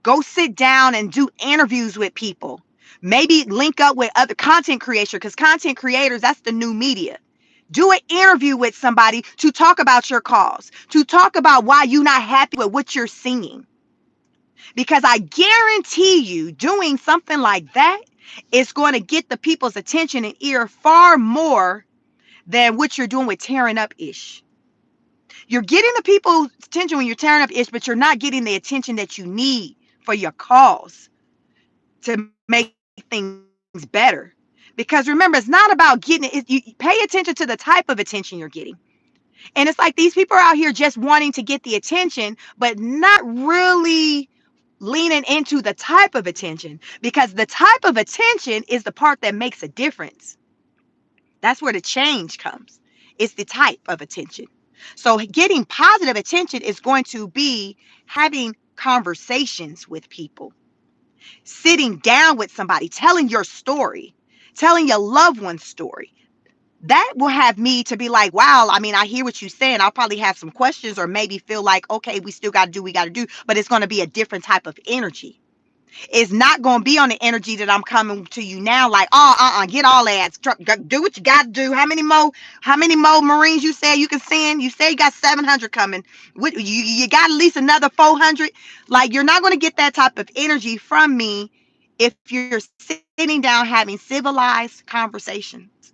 Go sit down and do interviews with people. Maybe link up with other content creators, because content creators, that's the new media. Do an interview with somebody to talk about your cause, to talk about why you're not happy with what you're seeing. Because I guarantee you, doing something like that is going to get the people's attention and ear far more than what you're doing with tearing up ish. You're getting the people's attention when you're tearing up ish, but you're not getting the attention that you need for your cause to make things better. Because remember, it's not about getting it. You pay attention to the type of attention you're getting. And it's like these people are out here just wanting to get the attention, but not really leaning into the type of attention, because the type of attention is the part that makes a difference. That's where the change comes. It's the type of attention. So getting positive attention is going to be having conversations with people, sitting down with somebody, telling your story, telling your loved one's story. That will have me to be like, wow, I mean, I hear what you're saying. I'll probably have some questions or maybe feel like, okay, we still got to do, we got to do, but it's going to be a different type of energy. It's not going to be on the energy that I'm coming to you now, like, oh, get all that. Do what you got to do. How many more Marines you said you can send? You say you got 700 coming. You got at least another 400. Like, you're not going to get that type of energy from me if you're sitting down having civilized conversations,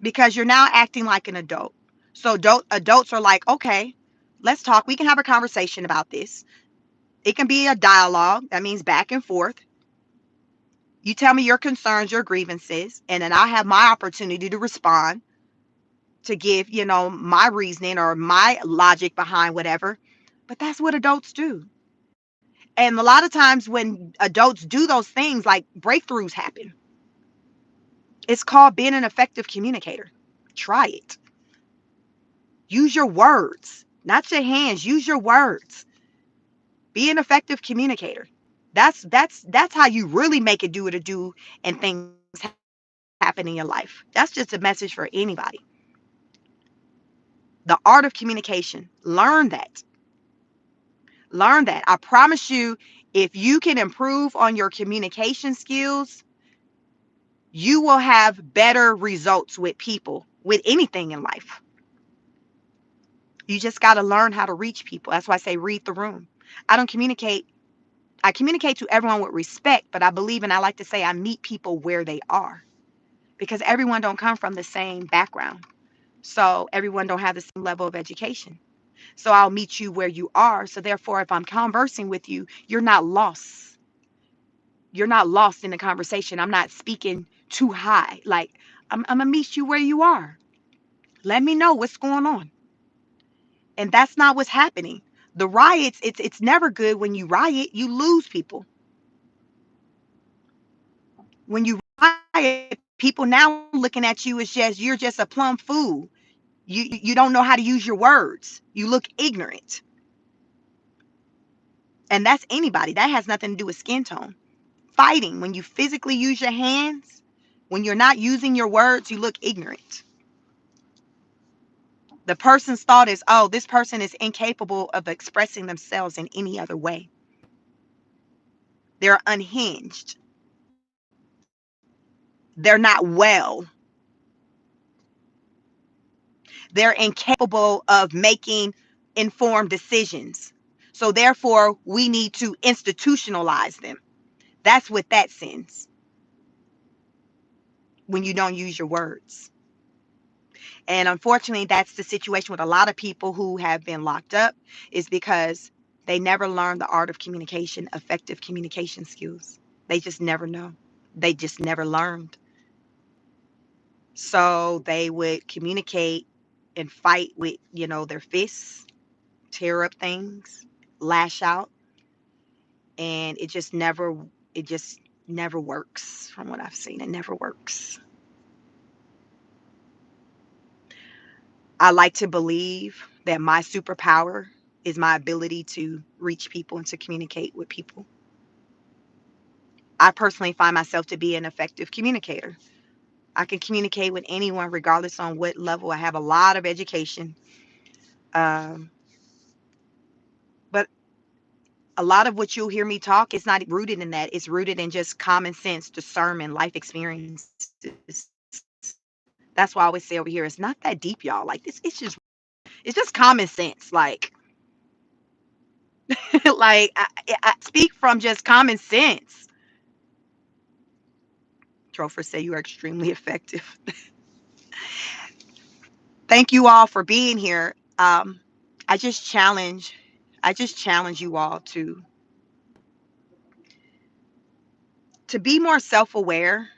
because you're now acting like an adult. So adults are like, okay, let's talk. We can have a conversation about this. It can be a dialogue. That means back and forth. You tell me your concerns, your grievances, and then I have my opportunity to respond, to give, my reasoning or my logic behind whatever. But that's what adults do. And a lot of times when adults do those things, like, breakthroughs happen. It's called being an effective communicator. Try it. Use your words, not your hands. Use your words. Be an effective communicator. That's how you really make it do what it do, and things happen in your life. That's just a message for anybody. The art of communication. Learn that. Learn that. I promise you, if you can improve on your communication skills, you will have better results with people, with anything in life. You just got to learn how to reach people. That's why I say read the room. I don't communicate. I communicate to everyone with respect, but I believe, and I like to say, I meet people where they are, because everyone don't come from the same background. So everyone don't have the same level of education. So I'll meet you where you are. So therefore, if I'm conversing with you, you're not lost. You're not lost in the conversation. I'm not speaking too high. Like, I'm gonna meet you where you are. Let me know what's going on. And that's not what's happening. The riots, it's never good. When you riot, you lose people. When you riot, people now looking at you as you're just a plum fool. You don't know how to use your words. You look ignorant. And that's anybody. That has nothing to do with skin tone. Fighting, when you physically use your hands, when you're not using your words, you look ignorant. The person's thought is, oh, this person is incapable of expressing themselves in any other way. They're unhinged. They're not well. They're incapable of making informed decisions. So therefore, we need to institutionalize them. That's what that sends, when you don't use your words. And unfortunately, that's the situation with a lot of people who have been locked up, is because they never learned the art of communication, effective communication skills. They just never know. They just never learned. So they would communicate and fight with, their fists, tear up things, lash out, and it just never works. From what I've seen, it never works. I like to believe that my superpower is my ability to reach people and to communicate with people. I personally find myself to be an effective communicator. I can communicate with anyone regardless on what level. I have a lot of education, um, but a lot of what you'll hear me talk is not rooted in that. It's rooted in just common sense, discernment, life experiences. That's why I always say over here, it's not that deep, y'all. Like, this, it's just common sense. Like, like I speak from just common sense. Trofer say you are extremely effective. Thank you all for being here. I just challenge, I just challenge you all to be more self-aware.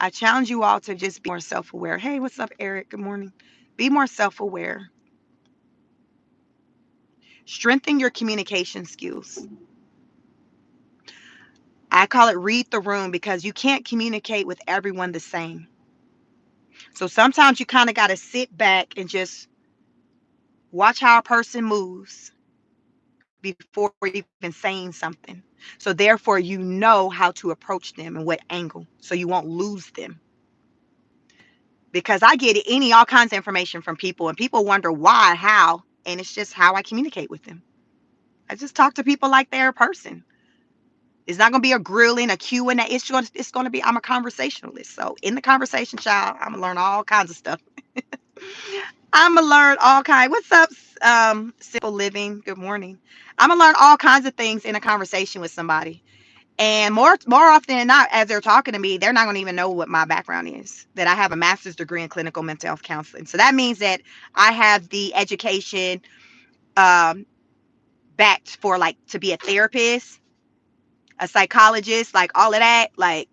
I challenge you all to just be more self-aware. Hey, what's up, Eric? Good morning. Be more self-aware. Strengthen your communication skills. I call it read the room, because you can't communicate with everyone the same. So sometimes you kind of got to sit back and just watch how a person moves. before even saying something. So therefore, you know how to approach them and what angle, so you won't lose them. Because I get any all kinds of information from people, and people wonder why, how, and it's just how I communicate with them. I just talk to people like they're a person. It's not gonna be a grilling, a Q&A. It's gonna be, I'm a conversationalist. So in the conversation, child, I'm gonna learn all kinds of stuff. I'm gonna learn all kinds. What's up, simple living? Good morning. I'm gonna learn all kinds of things in a conversation with somebody. And more often than not, as they're talking to me, they're not gonna even know what my background is. That I have a master's degree in clinical mental health counseling. So that means that I have the education um, backed for like to be a therapist, a psychologist, like all of that. Like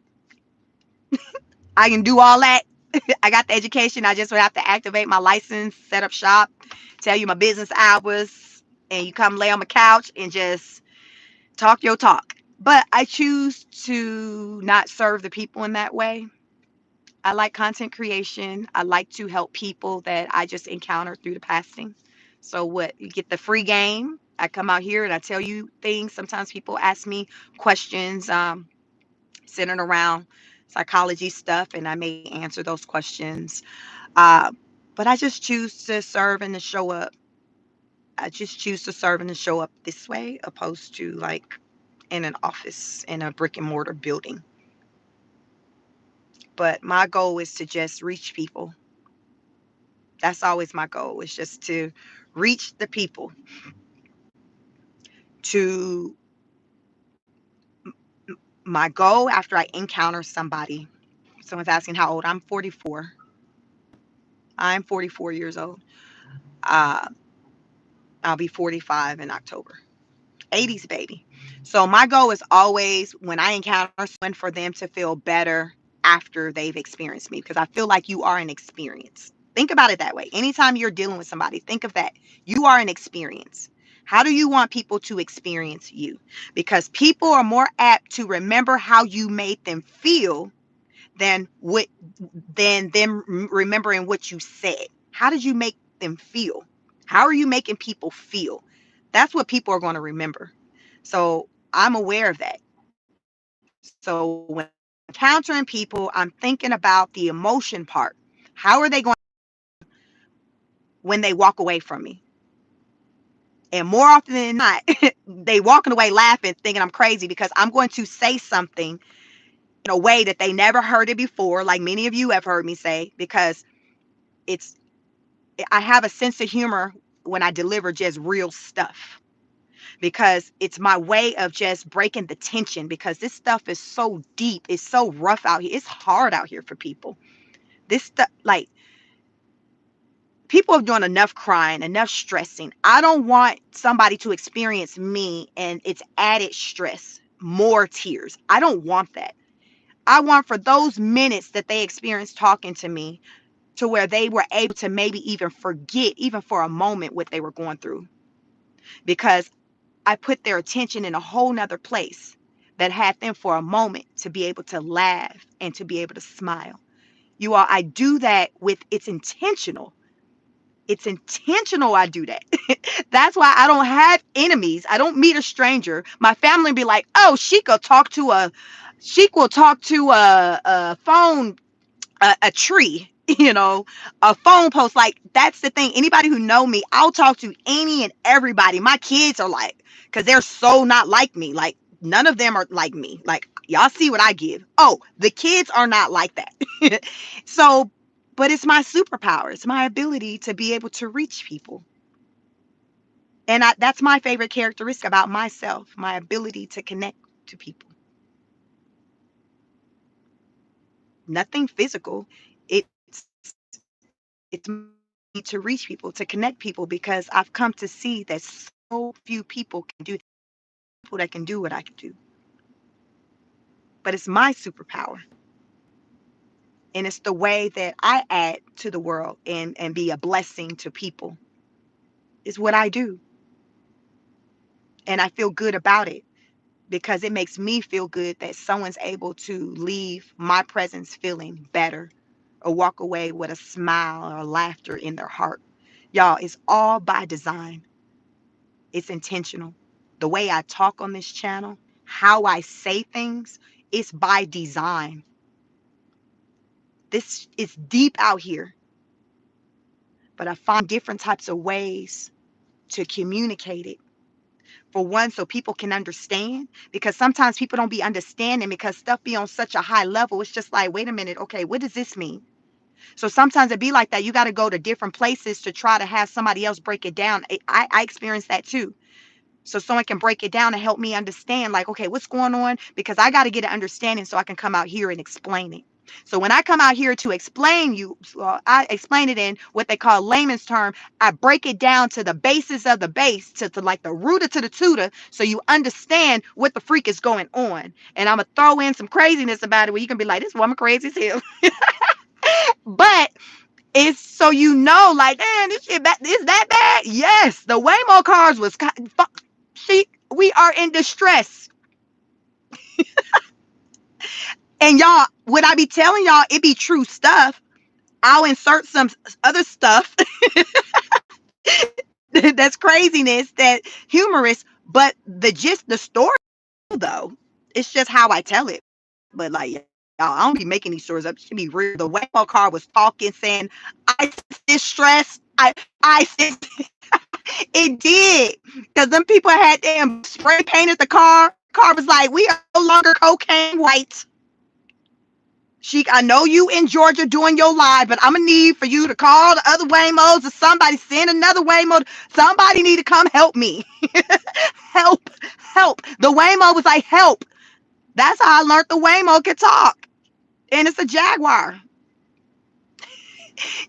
I can do all that. I got the education. I just would have to activate my license, set up shop, tell you my business hours, and you come lay on my couch and just talk your talk. But I choose to not serve the people in that way. I like content creation. I like to help people that I just encountered through the passing. So what, you get the free game. I come out here and I tell you things. Sometimes people ask me questions centered around psychology stuff, and I may answer those questions. Uh, but I just choose to serve and to show up. I just choose to serve and to show up this way, opposed to like in an office in a brick and mortar building. But my goal is to just reach people. That's always my goal, is just to reach the people. To my goal after I encounter somebody. Someone's asking how old. I'm 44. I'm 44 years old. Uh, I'll be 45 in October. 80s baby. So my goal is always when I encounter someone for them to feel better after they've experienced me, because I feel like you are an experience. Think about it that way. Anytime you're dealing with somebody, think of that. You are an experience. How do you want people to experience you? Because people are more apt to remember how you made them feel than what than them remembering what you said. How did you make them feel? How are you making people feel? That's what people are going to remember. So I'm aware of that. So when encountering people, I'm thinking about the emotion part. How are they going when they walk away from me? And more often than not, they walking away laughing, thinking I'm crazy, because I'm going to say something in a way that they never heard it before, like many of you have heard me say, because it's I have a sense of humor when I deliver just real stuff, because it's my way of just breaking the tension, because this stuff is so deep, it's so rough out here, it's hard out here for people. This stuff, like, people have done enough crying, enough stressing. I don't want somebody to experience me and it's added stress, more tears. I don't want that. I want for those minutes that they experienced talking to me to where they were able to maybe even forget, even for a moment, what they were going through, because I put their attention in a whole nother place that had them for a moment to be able to laugh and to be able to smile. You all, I do that with, it's intentional. It's intentional. I do that. That's why I don't have enemies. I don't meet a stranger. My family be like, oh, she will talk to a phone, a tree, a phone post. Like, that's the thing. Anybody who know me, I'll talk to any and everybody. My kids are like, because they're so not like me. Like, none of them are like me. Like, y'all see what I give. Oh, the kids are not like that. So, but it's my superpower. It's my ability to be able to reach people. And that's my favorite characteristic about myself, my ability to connect to people. Nothing physical. It's it's me to reach people, to connect people, because I've come to see that so few people can do, people that can do what I can do. But it's my superpower. And it's the way that I add to the world and be a blessing to people. Is what I do. And I feel good about it, because it makes me feel good that someone's able to leave my presence feeling better, or walk away with a smile or laughter in their heart. Y'all, it's all by design. It's intentional. The way I talk on this channel, how I say things, it's by design. This is deep out here, but I find different types of ways to communicate it. For one, so people can understand, because sometimes people don't be understanding because stuff be on such a high level. It's just like, wait a minute, okay, what does this mean? So sometimes it be like that. You got to go to different places to try to have somebody else break it down. I experienced that too. So someone can break it down and help me understand, like, okay, what's going on? Because I got to get an understanding so I can come out here and explain it. So when I come out here to explain you, I explain it in what they call layman's term. I break it down to the basis of the base, to like the rooter to the tutor, so you understand what the freak is going on. And I'm gonna throw in some craziness about it where you can be like, this woman crazy as hell. But it's so you know, like, man, this shit is that bad? Yes, the Waymo cars was. See, we are in distress. And y'all, what I be telling y'all, it be true stuff. I'll insert some other stuff that's craziness, that humorous, but the gist, the story though, it's just how I tell it. But like, y'all, I don't be making these stories up. It should be real. The Waymo car was talking, saying, I distress. I said it did. Because them people had damn spray painted the car. Car was like, we are no longer cocaine white. Sheik, I know you in Georgia doing your live, but I'm gonna need for you to call the other Waymos or somebody, send another Waymo. Somebody need to come help me. Help, help. The Waymo was like, help. That's how I learned the Waymo could talk. And it's a Jaguar.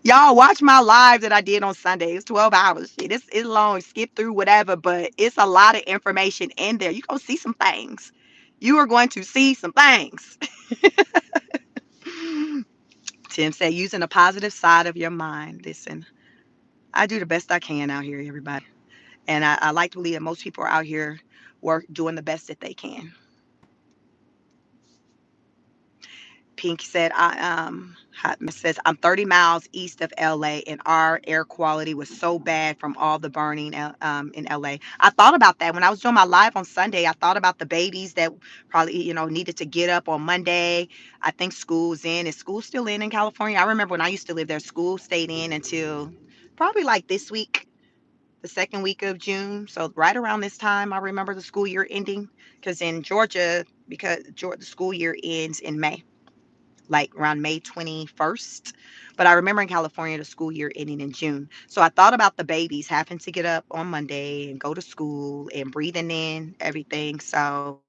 Y'all watch my live that I did on Sunday. It's 12 hours. Shit, it's long. Skip through whatever, but it's a lot of information in there. You're gonna see some things. You are going to see some things. Tim said, using the positive side of your mind. Listen, I do the best I can out here, everybody. And I like to believe that most people are out here doing the best that they can. Pink said, says, I'm 30 miles east of LA and our air quality was so bad from all the burning in LA. I thought about that when I was doing my live on Sunday. I thought about the babies that probably, needed to get up on Monday. I think school's in. Is school still in California? I remember when I used to live there, school stayed in until probably like this week, the second week of June. So right around this time, I remember the school year ending, because in Georgia, the school year ends in May, like around May 21st. But I remember in California, the school year ending in June. So I thought about the babies having to get up on Monday and go to school and breathing in everything. So,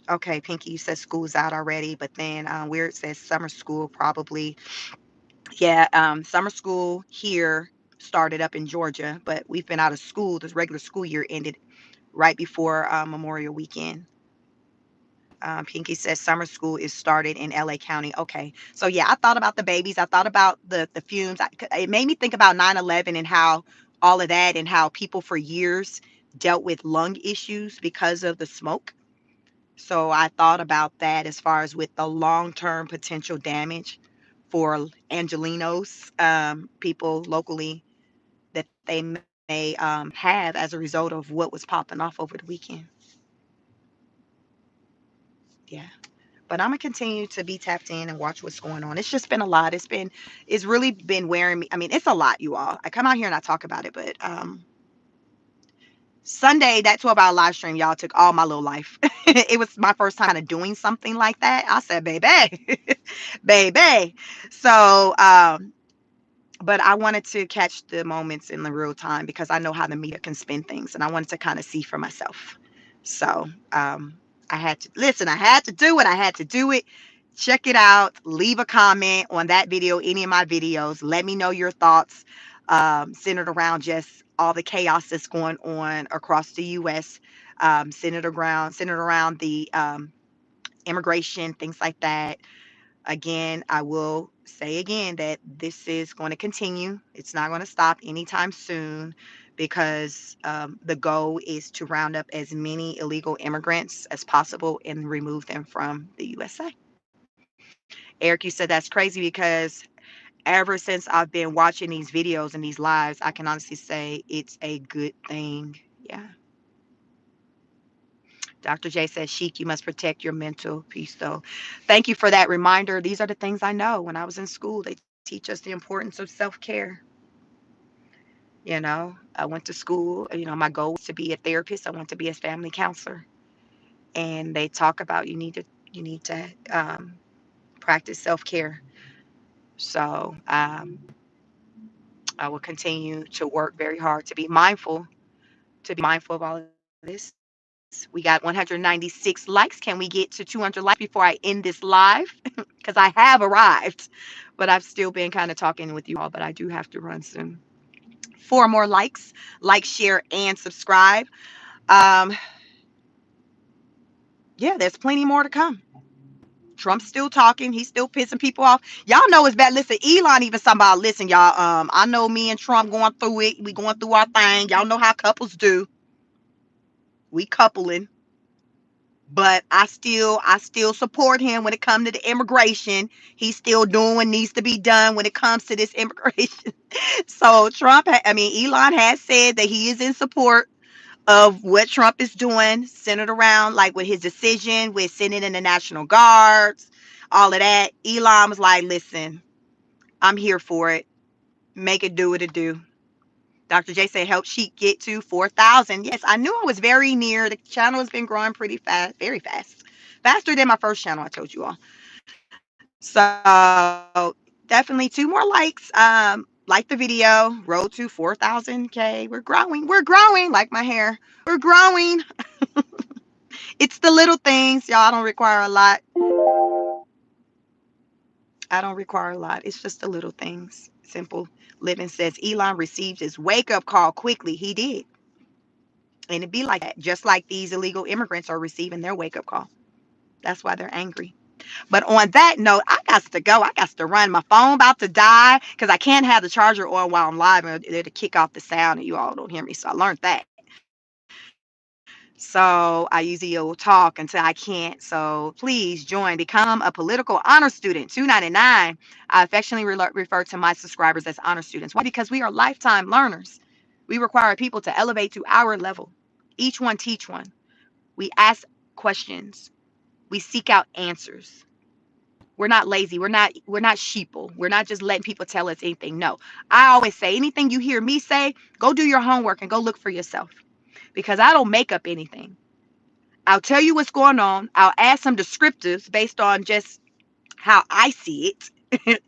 okay, Pinky, you said school's out already, but then where it says summer school, probably. Yeah, summer school here started up in Georgia, but we've been out of school. This regular school year ended right before Memorial Weekend. Pinky says summer school is started in LA County. Okay. So yeah, I thought about the babies. I thought about the fumes. It made me think about 9/11 and how all of that, and how people for years dealt with lung issues because of the smoke. So I thought about that as far as with the long-term potential damage for Angelinos, people locally, that they may have as a result of what was popping off over the weekend. Yeah. But I'm gonna continue to be tapped in and watch what's going on. It's just been a lot. It's really been wearing me. I mean, it's a lot, you all. I come out here and I talk about it, but Sunday, that 12-hour live stream, y'all, took all my little life. It was my first time of doing something like that. I said, baby, baby. So but I wanted to catch the moments in the real time because I know how the media can spin things, and I wanted to kind of see for myself. So I had to listen. I had to do it. I had to do it. Check it out. Leave a comment on that video, any of my videos. Let me know your thoughts, centered around just all the chaos that's going on across the U.S. Centered around the immigration, things like that. Again, I will say again that this is going to continue. It's not going to stop anytime soon, because the goal is to round up as many illegal immigrants as possible and remove them from the USA. Eric, you said that's crazy because Ever since I've been watching these videos and these lives, I can honestly say it's a good thing. Yeah. Dr. J says, Sheik, you must protect your mental peace, though. Thank you for that reminder. These are the things I know. When I was in school, they teach us the importance of self care. I went to school. My goal was to be a therapist. I want to be a family counselor. And they talk about you need to practice self care. So I will continue to work very hard to be mindful of all of this. We got 196 likes. Can we get to 200 likes before I end this live? Because I have arrived, but I've still been kind of talking with you all, but I do have to run soon. 4 more likes, like, share, and subscribe. Um, yeah, there's plenty more to come. Trump's still talking. He's still pissing people off. Y'all know it's bad. Listen, Elon even somebody, listen, y'all. I know me and Trump going through it. We going through our thing. Y'all know how couples do. We coupling. But I still support him when it comes to the immigration. He's still doing what needs to be done when it comes to this immigration. So Elon has said that he is in support of what Trump is doing, centered around like with his decision with sending in the National Guards, all of that. Elon was like, listen, I'm here for it. Make it do what it do. Dr. J said, help Sheik get to 4,000. Yes, I knew I was very near. The channel has been growing pretty fast, very fast. Faster than my first channel, I told you all. So definitely 2 more likes. Like the video, road to 4,000K. We're growing. We're growing like my hair. We're growing. It's the little things, y'all. I don't require a lot. I don't require a lot. It's just the little things. Simple living says Elon received his wake up call quickly. He did. And it'd be like that, just like these illegal immigrants are receiving their wake up call. That's why they're angry. But on that note, I got to go. I got to run. My phone about to die because I can't have the charger on while I'm live and it'll kick off the sound and you all don't hear me. So I learned that. So I usually will talk until I can't. So please join, become a political honor student. $2.99. I affectionately refer to my subscribers as honor students. Why? Because we are lifetime learners. We require people to elevate to our level. Each one teach one. We ask questions. We seek out answers. We're not lazy. We're not sheeple. We're not just letting people tell us anything. No. I always say anything you hear me say, go do your homework and go look for yourself. Because I don't make up anything. I'll tell you what's going on. I'll add some descriptives based on just how I see it.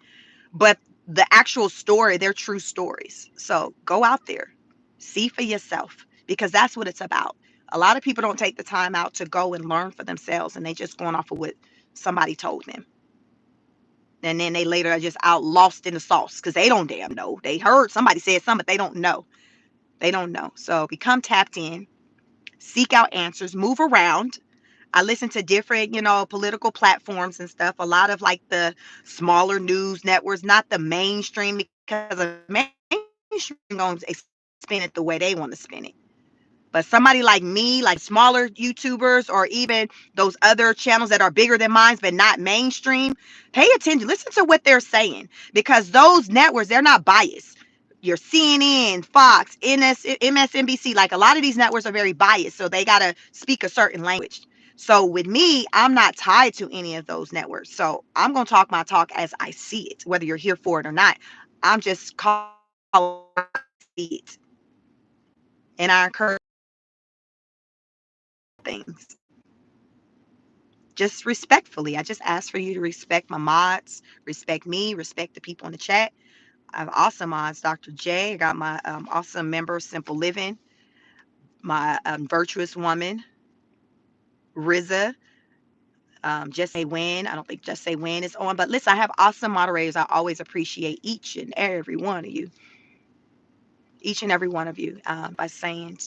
But the actual story, they're true stories. So go out there, see for yourself, because that's what it's about. A lot of people don't take the time out to go and learn for themselves, and they just going off of what somebody told them. And then they later are just out lost in the sauce because they don't damn know. They heard somebody said something, but they don't know. They don't know. So become tapped in, seek out answers, move around. I listen to different, political platforms and stuff. A lot of like the smaller news networks, not the mainstream, because the mainstream going to spin it the way they want to spin it. But somebody like me, like smaller YouTubers, or even those other channels that are bigger than mine, but not mainstream, pay attention. Listen to what they're saying, because those networks, they're not biased. Your CNN, Fox, MSNBC, like a lot of these networks are very biased, so they got to speak a certain language. So with me, I'm not tied to any of those networks. So I'm going to talk my talk as I see it, whether you're here for it or not. I'm just calling it as I see it. And I encourage things just respectfully. I just ask for you to respect my mods, respect me, respect the people in the chat. I have awesome mods, Dr. J. I got my awesome member, Simple Living, my virtuous woman, Riza, Just Say When. I don't think Just Say When is on, but listen, I have awesome moderators. I always appreciate each and every one of you, by saying,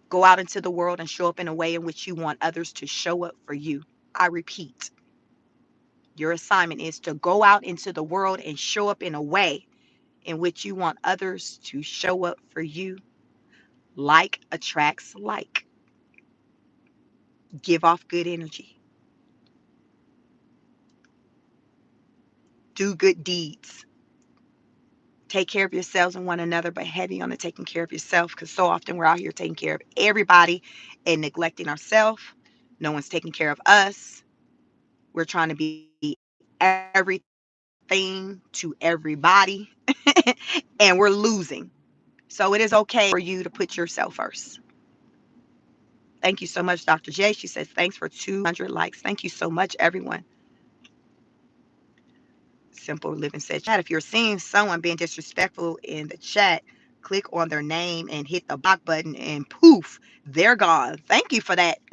go out into the world and show up in a way in which you want others to show up for you. I repeat, your assignment is to go out into the world and show up in a way in which you want others to show up for you. Like attracts like. Give off good energy. Do good deeds. Take care of yourselves and one another, but heavy on the taking care of yourself, because so often we're out here taking care of everybody and neglecting ourselves. No one's taking care of us. We're trying to be everything to everybody, and we're losing. So it is okay for you to put yourself first. Thank you so much, Dr. J. She says, thanks for 200 likes. Thank you so much, everyone. Simple Living said, chat, if you're seeing someone being disrespectful in the chat, click on their name and hit the block button, and poof, they're gone. Thank you for that. Thank